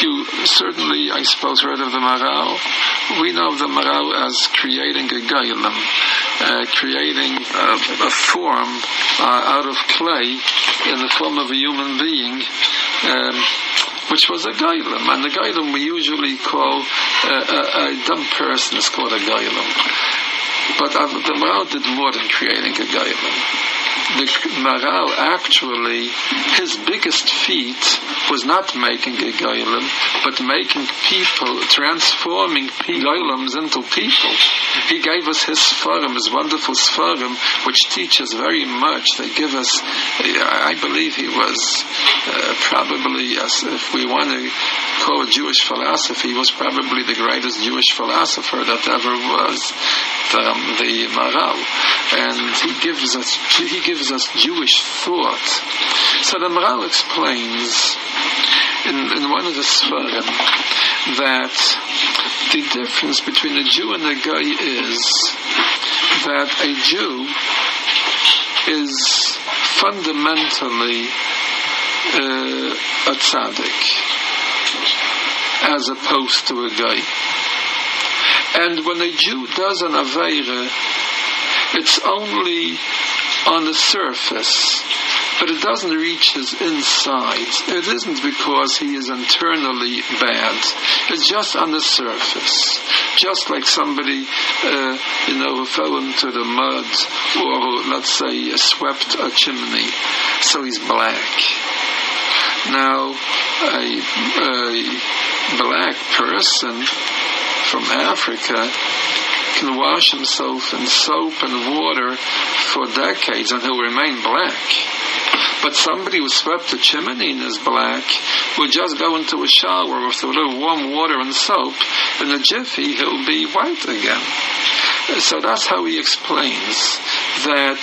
you certainly, I suppose, heard of the Maharal. We know of the Maharal as creating a Gailam, creating a form out of clay in the form of a human being, which was a Gailam. And the Gailam we usually call a dumb person is called a Gailam. But the Maharal did more than creating a Gailam. The Maharal actually, his biggest feat was not making a Gailam, but making people, transforming Gailams into people. He gave us his Sfarim, his wonderful Sfarim, which teach us very much. They give us, I believe he was probably, if we want to call it Jewish philosophy, he was probably the greatest Jewish philosopher that ever was, the Maharal. And he gives us Jewish thought. So the Maharal explains in one of the Sfarim that the difference between a Jew and a guy is that a Jew is fundamentally a tzaddik as opposed to a guy. And when a Jew does an Aveira, it's only on the surface, but it doesn't reach his insides. It isn't because he is internally bad. It's just on the surface. Just like somebody, who fell into the mud, or who, let's say, swept a chimney, so he's black. Now, a black person from Africa can wash himself in soap and water for decades and he'll remain black. But somebody who swept a chimney and is black will just go into a shower with a little warm water and soap, in a jiffy he'll be white again. So that's how he explains that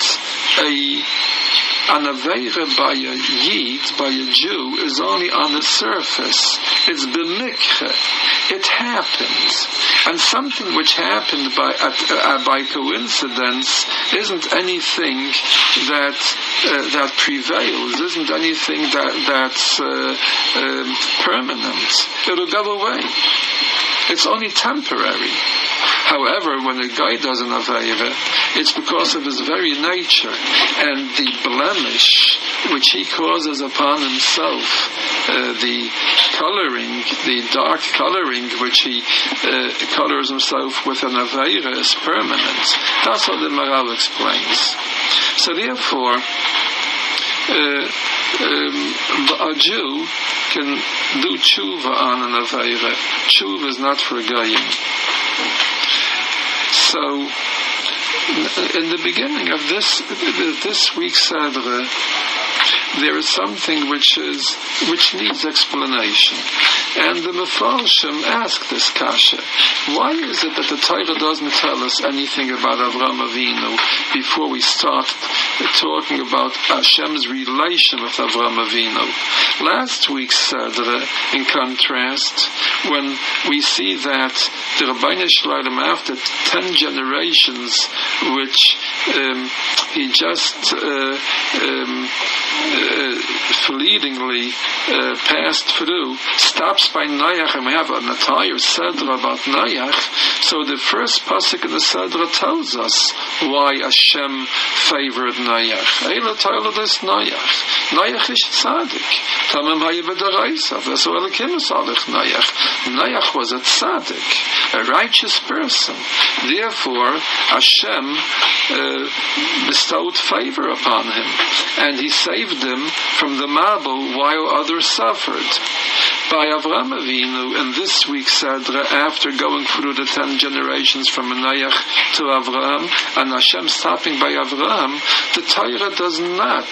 an Aveira by a Yid, by a Jew, is only on the surface. It's b'mikche. It happened. And something which happened by coincidence isn't anything that prevails, isn't anything that's permanent. It'll go away. It's only temporary. However, when a guy does an Aveira, it's because of his very nature, and the blemish which he causes upon himself, the coloring, the dark coloring which he colors himself with an Aveira is permanent. That's what the Maharal explains. So therefore, a Jew can do tshuva on an aveira. Tshuva is not for goyim. So, in the beginning of this week's Sedra, there is something which needs explanation. And the Mefarshim ask this kasha. Why is it that the Torah doesn't tell us anything about Avraham Avinu before we start talking about Hashem's relation with Avraham Avinu? Last week's Sedra, in contrast, when we see that the Rabbeinu Shalom, after 10 generations, which he just fleetingly passed through, stops by Noach, and we have an entire Sedra about Noach. So the first pasuk in the Sedra tells us why Hashem favored Noach. Eila Toiladas Noach. Noach is tzaddik. Tamim hayibedaraisa. V'so elikim salich Noach. Noach was a tzaddik, a righteous person. Therefore, Hashem bestowed favor upon him, and he saved him from the Mabul while others suffered. By Avraham Avinu, in this week's Sedra, after going through the 10 generations from Noach to Avraham, and Hashem stopping by Avraham, the Torah does not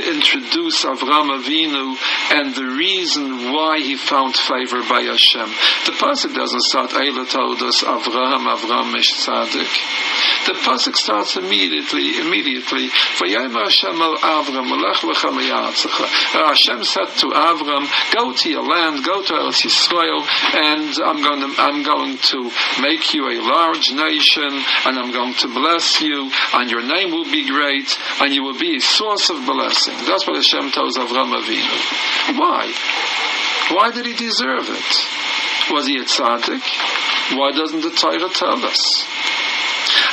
introduce Avraham Avinu and the reason why he found favor by Hashem. The pasuk doesn't start, Eila told us, Avraham ish tzaddik. The pasuk starts immediately. Vayomer Hashem al Avram, lech-lecha miyatzecha. Hashem said to Avram, go to your land, go to Eretz Yisrael, and I'm going to make you a large nation, and I'm going to bless you, and your name will be great, and you will be a source of blessing. That's what Hashem tells Avraham Avinu. Why? Why did he deserve it? Was he a tzaddik? Why doesn't the Torah tell us?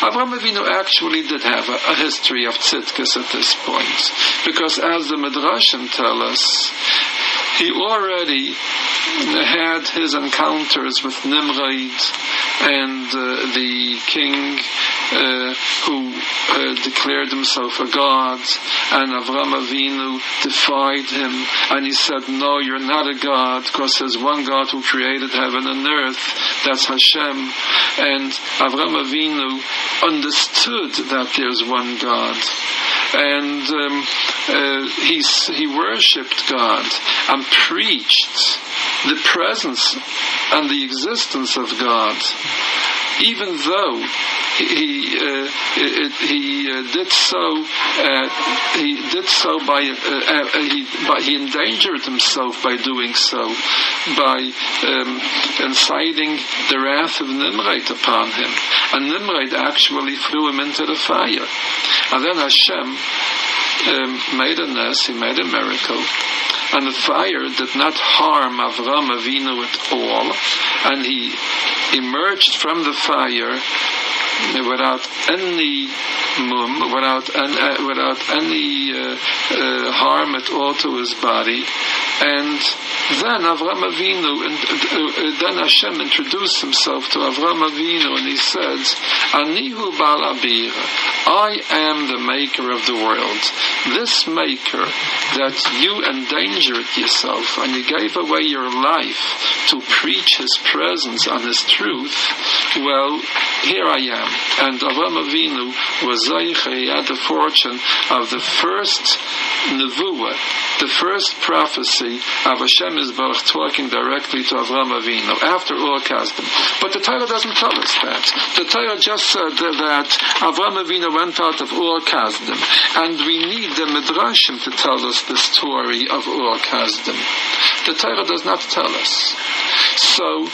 Avraham Avinu actually did have a history of tzidkus at this point, because as the Midrashim tell us, he already had his encounters with Nimrod and the king who declared himself a god, and Avraham Avinu defied him, and he said, no, you're not a god, because there's one God who created heaven and earth, that's Hashem. And Avraham Avinu understood that there's one God, and he worshipped God and preached the presence and the existence of God, even though he endangered himself by doing so, by inciting the wrath of Nimrod upon him, and Nimrod actually threw him into the fire. And then Hashem made a ness, he made a miracle, and the fire did not harm Avraham Avinu at all, and he emerged from the fire without any harm at all to his body. And then Avraham Avinu, then Hashem introduced himself to Avraham Avinu, and he said, Anihu Bal Abira, I am the maker of the world. This maker that you endangered yourself and you gave away your life to preach his presence and his truth, well, here I am. And Avraham Avinu was Zayich, he had the fortune of the first Nevuah, the first prophecy of Hashem Yisbarach talking directly to Avraham Avinu after Ur Kasdim. But the Torah doesn't tell us that. The Torah just said that Avraham Avinu went out of Ur Kasdim, and we need the Midrashim to tell us the story of Ur Kasdim. The Torah does not tell us. So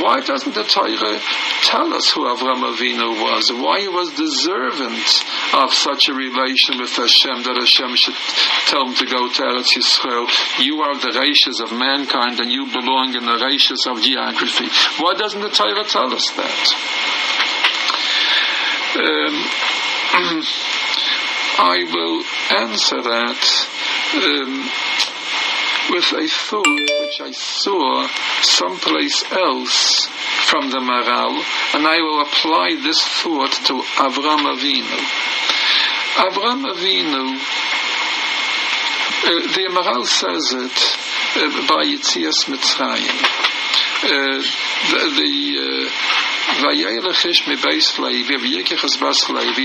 why doesn't the Torah tell us who Avraham Avinu was? Why he was deserving of such a relation with Hashem, that Hashem should tell him to go to Eretz Yisrael? You are the rashis of mankind, and you belong in the rashis of geography. Why doesn't the Torah tell us that? I will answer that with a thought which I saw someplace else from the Maral, and I will apply this thought to Avraham Avinu. Avraham Avinu, the Amaral says it by Yitzias Mitzrayim.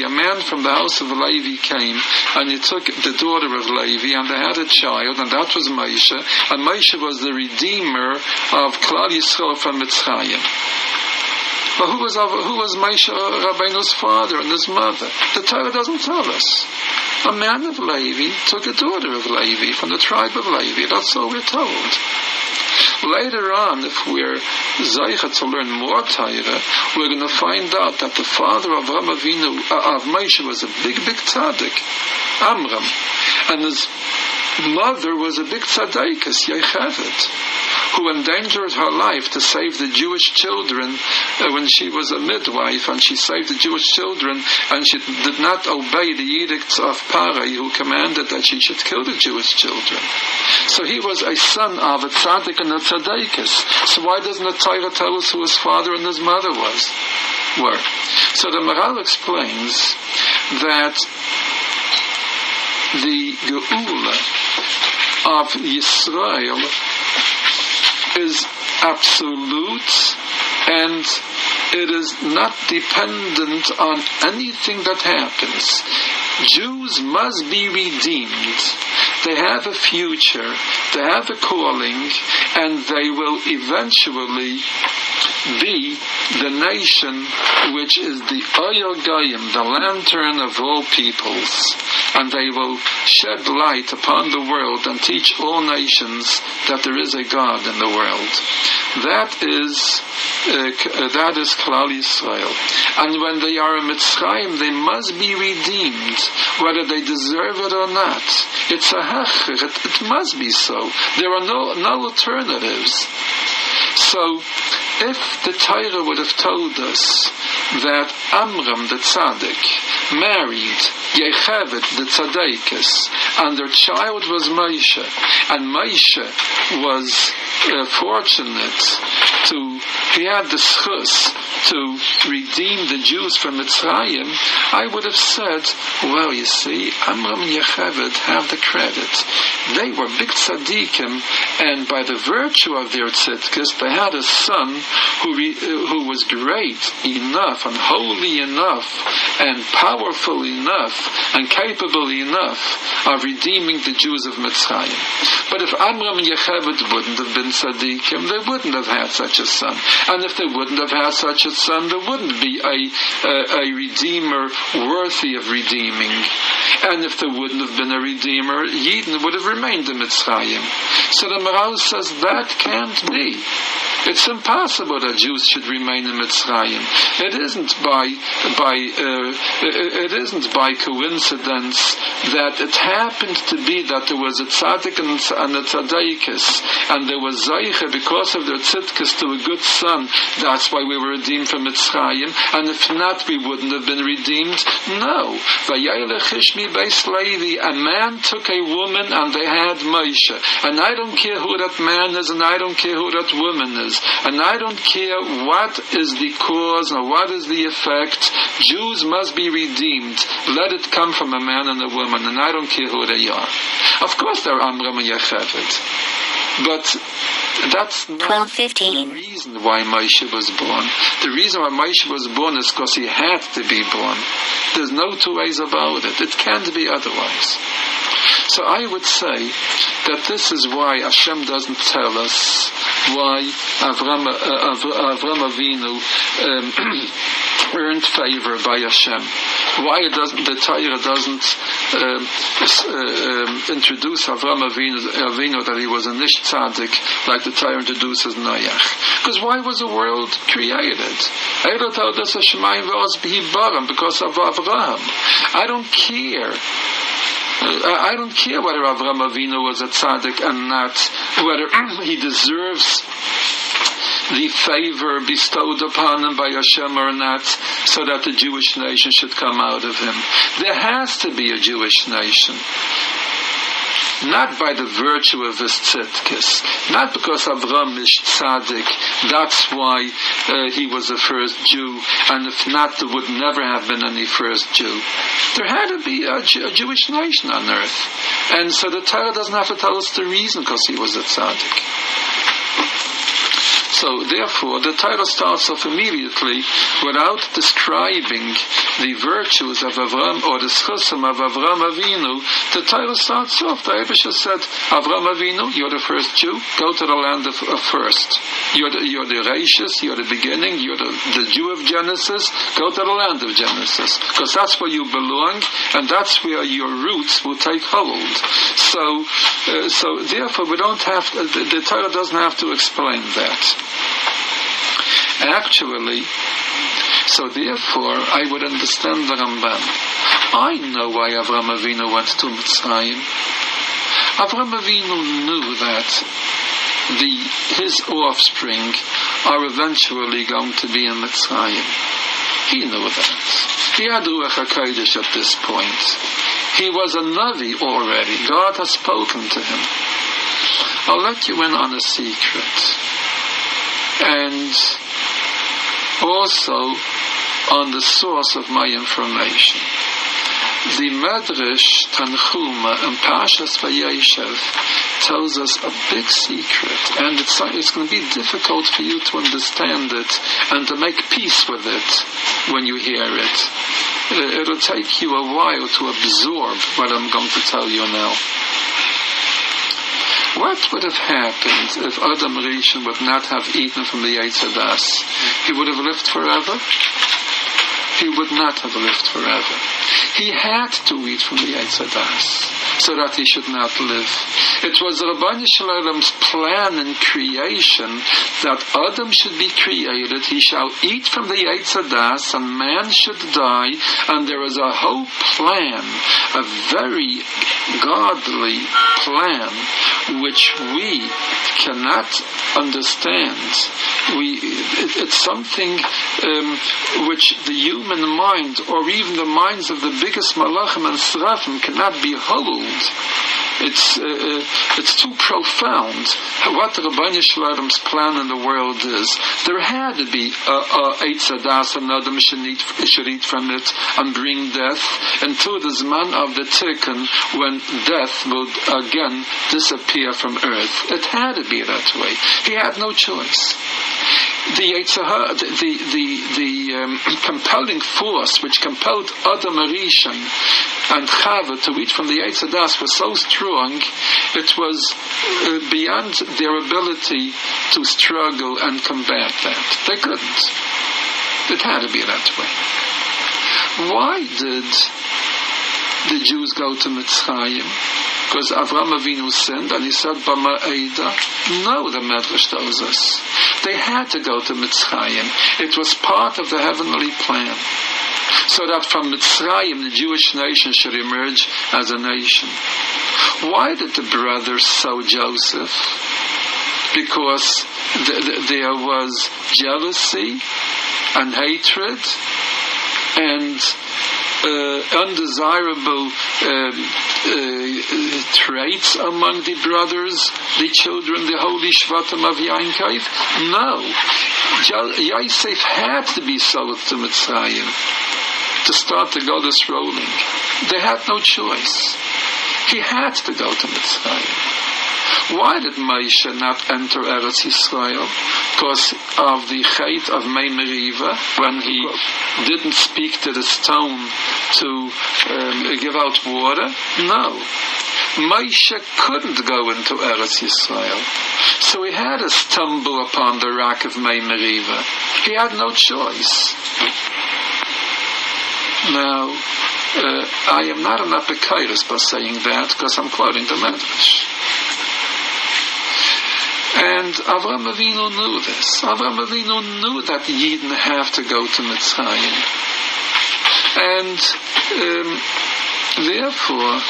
A man from the house of Levi came, and he took the daughter of Levi, and they had a child, and that was Moshe, and Moshe was the redeemer of Klal Yisrael from Mitzrayim. But who was Moshe Rabbeinu's father and his mother? The Torah doesn't tell us. A man of Levi took a daughter of Levi from the tribe of Levi. That's all we're told. Later on, if we're Zaycha to learn more Torah, we're going to find out that the father of Avraham Avinu, of Moshe, was a big tzaddik, Amram, and his mother was a big tzaddikus, Yocheved, who endangered her life to save the Jewish children when she was a midwife, and she saved the Jewish children, and she did not obey the edicts of Parai, who commanded that she should kill the Jewish children. So he was a son of a tzaddik and a tzaddikus. So why doesn't the Torah tell us who his father and his mother were? So the Maral explains that the Geula of Yisrael is absolute, and it is not dependent on anything that happens. Jews must be redeemed. They have a future, they have a calling, and they will eventually be the nation which is the Oyer Goyim, the lantern of all peoples, and they will shed light upon the world and teach all nations that there is a God in the world. That is Klal Yisrael. And when they are in Mitzrayim, they must be redeemed, whether they deserve it or not. It's a hechir. It must be so. There are no alternatives. So, if the Torah would have told us that Amram the tzaddik married Yocheved the tzaddikus, and their child was Moshe, and Moshe was fortunate he had the schus to redeem the Jews from Mitzrayim, I would have said, well, you see, Amram and Yocheved have the credit. They were big tzaddikim, and by the virtue of their tzidkus, they had a son who was great enough and holy enough and powerful enough and capable enough of redeeming the Jews of Mitzrayim. But if Amram and Yocheved wouldn't have been tzaddikim, they wouldn't have had such a son. And if they wouldn't have had such a son, there wouldn't be a redeemer worthy of redeeming. And if there wouldn't have been a redeemer, Yidden would have remained in Mitzrayim. So the Maral says that can't be. It's impossible that Jews should remain in Mitzrayim. It isn't by coincidence that it happened to be that there was a tzaddik and a tzaddikus, and there was Zaycha because of their tzidkus to a good son. That's why we were redeemed from Mitzrayim. And if not, we wouldn't have been redeemed. No. A man took a woman and they had Moshe. And I don't care who that man is, and I don't care who that woman is. And I don't care what is the cause or what is the effect. Jews must be redeemed. Let it come from a man and a woman, and I don't care who they are. Of course they're Amram and Yocheved. But that's not the reason why Moshe was born. The reason why Moshe was born is because he had to be born. There's no two ways about it. It can't be otherwise. So I would say that this is why Hashem doesn't tell us why Avraham Avinu earned favor by Hashem. Why the Torah doesn't introduce Avraham Avinu that he was a nish tzaddik like the Torah introduces Noach. Because why was the world created? Because of Avraham. I don't care. I don't care whether Avraham Avinu was a tzaddik and not, whether he deserves the favor bestowed upon him by Hashem or not, so that the Jewish nation should come out of him. There has to be a Jewish nation. not by the virtue of his tzidkis, not because Avraham is tzaddik, that's why he was the first Jew, and if not, there would never have been any first Jew. There had to be a Jewish nation on earth, and so the Torah doesn't have to tell us the reason because he was a tzaddik. So therefore, the Torah starts off immediately without describing the virtues of Avraham or the schusim of Avraham Avinu. The Torah starts off. The Eibusha said, Avraham Avinu, you're the first Jew. Go to the land of first. You're the Reishis. You're the beginning. You're the Jew of Genesis. Go to the land of Genesis, because that's where you belong, and that's where your roots will take hold. So therefore, we don't have the Torah doesn't have to explain that. Actually, so therefore, I would understand the Ramban. I know why Avraham Avinu went to Mitzrayim. Avraham Avinu knew that his offspring are eventually going to be in Mitzrayim. He knew that. He had Ruach HaKodesh at this point. He was a Navi already. God has spoken to him. I'll let you in on a secret. And also on the source of my information. The Medrash Tanchuma and Pashas Vayeshev tells us a big secret, and it's going to be difficult for you to understand it and to make peace with it when you hear it. It'll take you a while to absorb what I'm going to tell you now. What would have happened if Adam Rishon would not have eaten from the Eitz Hadas? He would have lived forever? He would not have lived forever. He had to eat from the Eitz Hadas so that he should not live. It was Rabban Shalom's plan in creation that Adam should be created, he shall eat from the Eitz Hadas, and man should die, and there is a whole plan, a very godly plan, which we cannot understand. It's something which the human mind, or even the minds of the biggest malachim and srafim, cannot behold. It's too profound. What the Rabban Shalom's plan in the world is. There had to be Eitz Hadas, and Adam should eat from it and bring death until the Zman of the Tikkun, when death will again disappear from earth. It had to be that way. He had no choice. The compelling force which compelled Adam Rishon and Chava to eat from the Eitz Hadas was so strong, it was beyond their ability to struggle and combat that. They couldn't. It had to be that way. Why did the Jews go to Mitzrayim? Because Avraham Avinu sinned, and he said, Bama Eida. No, the Medrash tells us. They had to go to Mitzrayim. It was part of the heavenly plan. So that from Mitzrayim, the Jewish nation should emerge as a nation. Why did the brothers sow Joseph? Because there was jealousy and hatred and undesirable traits among the brothers, the children, the holy Shvatim of Yankov? No. Yosef had to be sold to Mitzrayim to start the Goddess rolling. They had no choice. He had to go to Mitzrayim. Why did Moshe not enter Eretz Yisrael? Because of the chait of Mei Meriva, when he didn't speak to the stone to give out water? No. Moshe couldn't go into Eretz Yisrael. So he had to stumble upon the rock of Mei Meriva. He had no choice. Now, I am not an apikairis by saying that, because I'm quoting the Medrash. And Avraham Avinu knew this. Avraham Avinu knew that the Yidden have to go to Mitzrayim. And therefore,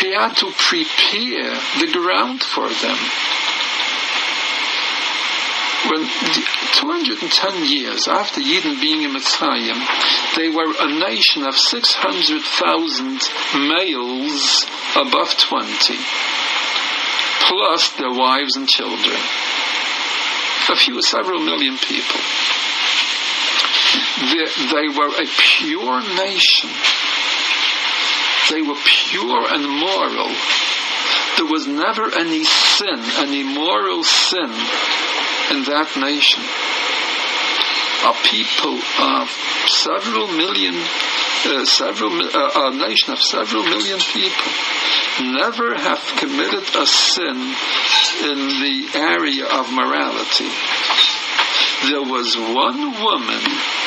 he had to prepare the ground for them. when 210 years after Yidden being in Mitzrayim, they were a nation of 600,000 males above 20, plus their wives and children. Several million people. They were a pure nation. They were pure and moral. There was never any sin, any moral sin in that nation. A people of several million, a nation of several million people, never have committed a sin in the area of morality. There was one woman,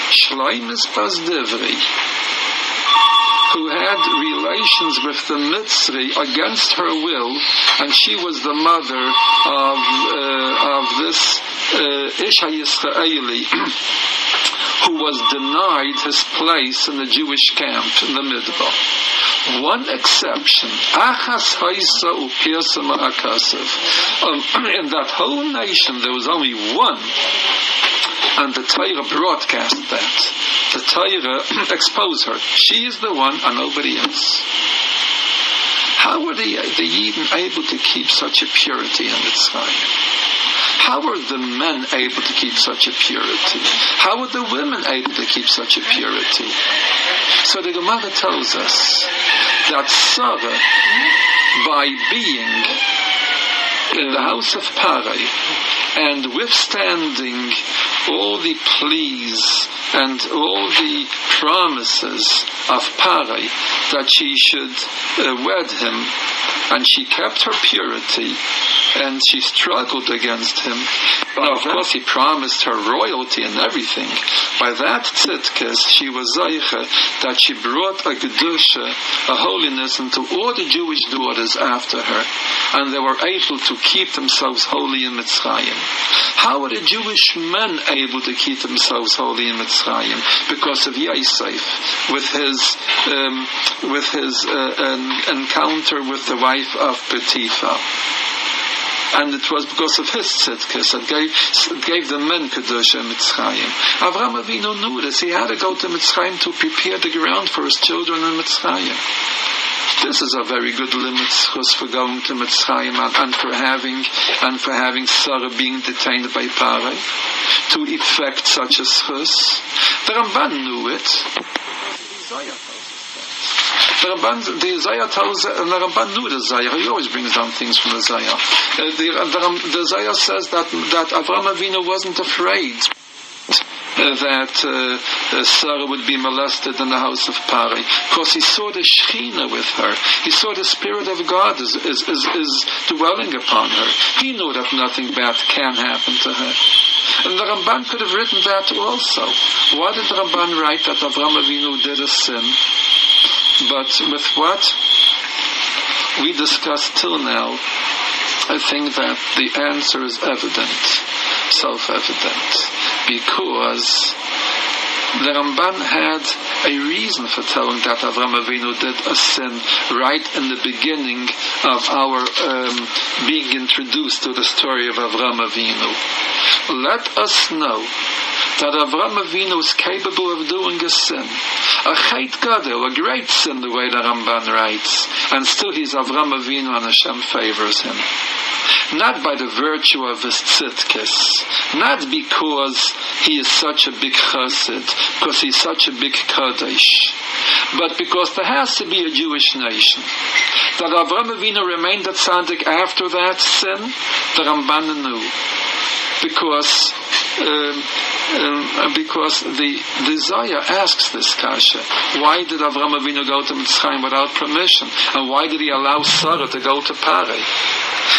Shleimus Bas Divri, who had relations with the Mitzri against her will, and she was the mother of this Isha Yisraeli, who was denied his place in the Jewish camp in the Midbar. One exception, Achas Haisa Upirsama Akasev. In that whole nation, there was only one, and the Torah broadcast that. The Torah exposed her. She is the one, and nobody else. How were the Yidden able to keep such a purity in Mitzrayim? How were the men able to keep such a purity? How were the women able to keep such a purity? So the Gemara tells us that Sarah, by being in the house of Parai and withstanding all the pleas and all the promises of Parai that she should wed him, and she kept her purity, and she struggled against him. Now, of course, he promised her royalty and everything. By that tzidkes, she was zeicha that she brought a kedusha, a holiness, into all the Jewish daughters after her, and they were able to keep themselves holy in Mitzrayim. How were the Jewish men able to keep themselves holy in Mitzrayim? Because of Yosef, with his encounter with the wife of Potiphar. And it was because of his tzidkes that gave the men Kedusha in Mitzrayim. Avraham Avinu knew this. He had to go to Mitzrayim to prepare the ground for his children in Mitzrayim. This is a very good limit for going to Mitzrayim and for having Sarah being detained by Parai to effect such a schus. The Ramban knew it. The Zayah tells, and the Ramban knew the Zayah. He always brings down things from the Zayah. The Zayah says that Avraham Avinu wasn't afraid that Sarah would be molested in the house of Parai, because he saw the Shechina with her. He saw the Spirit of God is dwelling upon her. He knew that nothing bad can happen to her. And the Ramban could have written that also. Why did the Ramban write that Avraham Avinu did a sin? But with what we discussed till now, I think that the answer is evident, self-evident, because the Ramban had a reason for telling that Avraham Avinu did a sin right in the beginning of our being introduced to the story of Avraham Avinu. Let us know that Avraham Avinu is capable of doing a sin, a chet gadol, a great sin, the way the Ramban writes, and still he's Avraham Avinu and Hashem favors him. Not by the virtue of his tzidkes, not because he is such a big chassid, because he's such a big kadosh, but because there has to be a Jewish nation. That Avraham Avinu remained a tzaddik after that sin, the Ramban knew. Because the Zayah asks this kasha, why did Avraham Avinu go to Mitzrayim without permission, and why did he allow Sarah to go to Parai?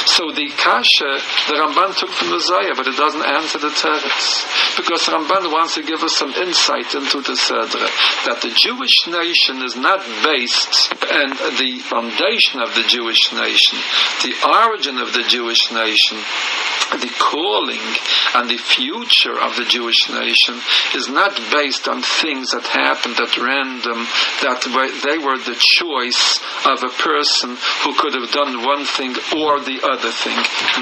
So the kasha the Ramban took from the Zayah, but it doesn't answer the teretz, because Ramban wants to give us some insight into the Sedra, that the Jewish nation is not based, and the foundation of the Jewish nation, the origin of the Jewish nation, the calling and the future of the Jewish nation is not based on things that happened at random, that they were the choice of a person who could have done one thing or the other thing.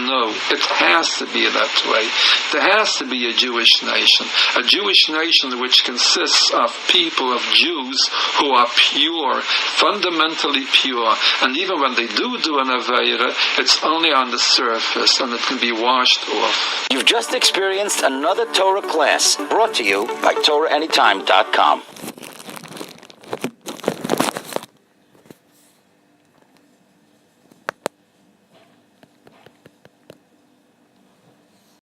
No, it has to be that way. There has to be a Jewish nation which consists of people, of Jews who are pure, fundamentally pure, and even when they do an Aveira, it's only on the surface and it can be washed off. You've just experienced another Torah class brought to you by TorahAnytime.com.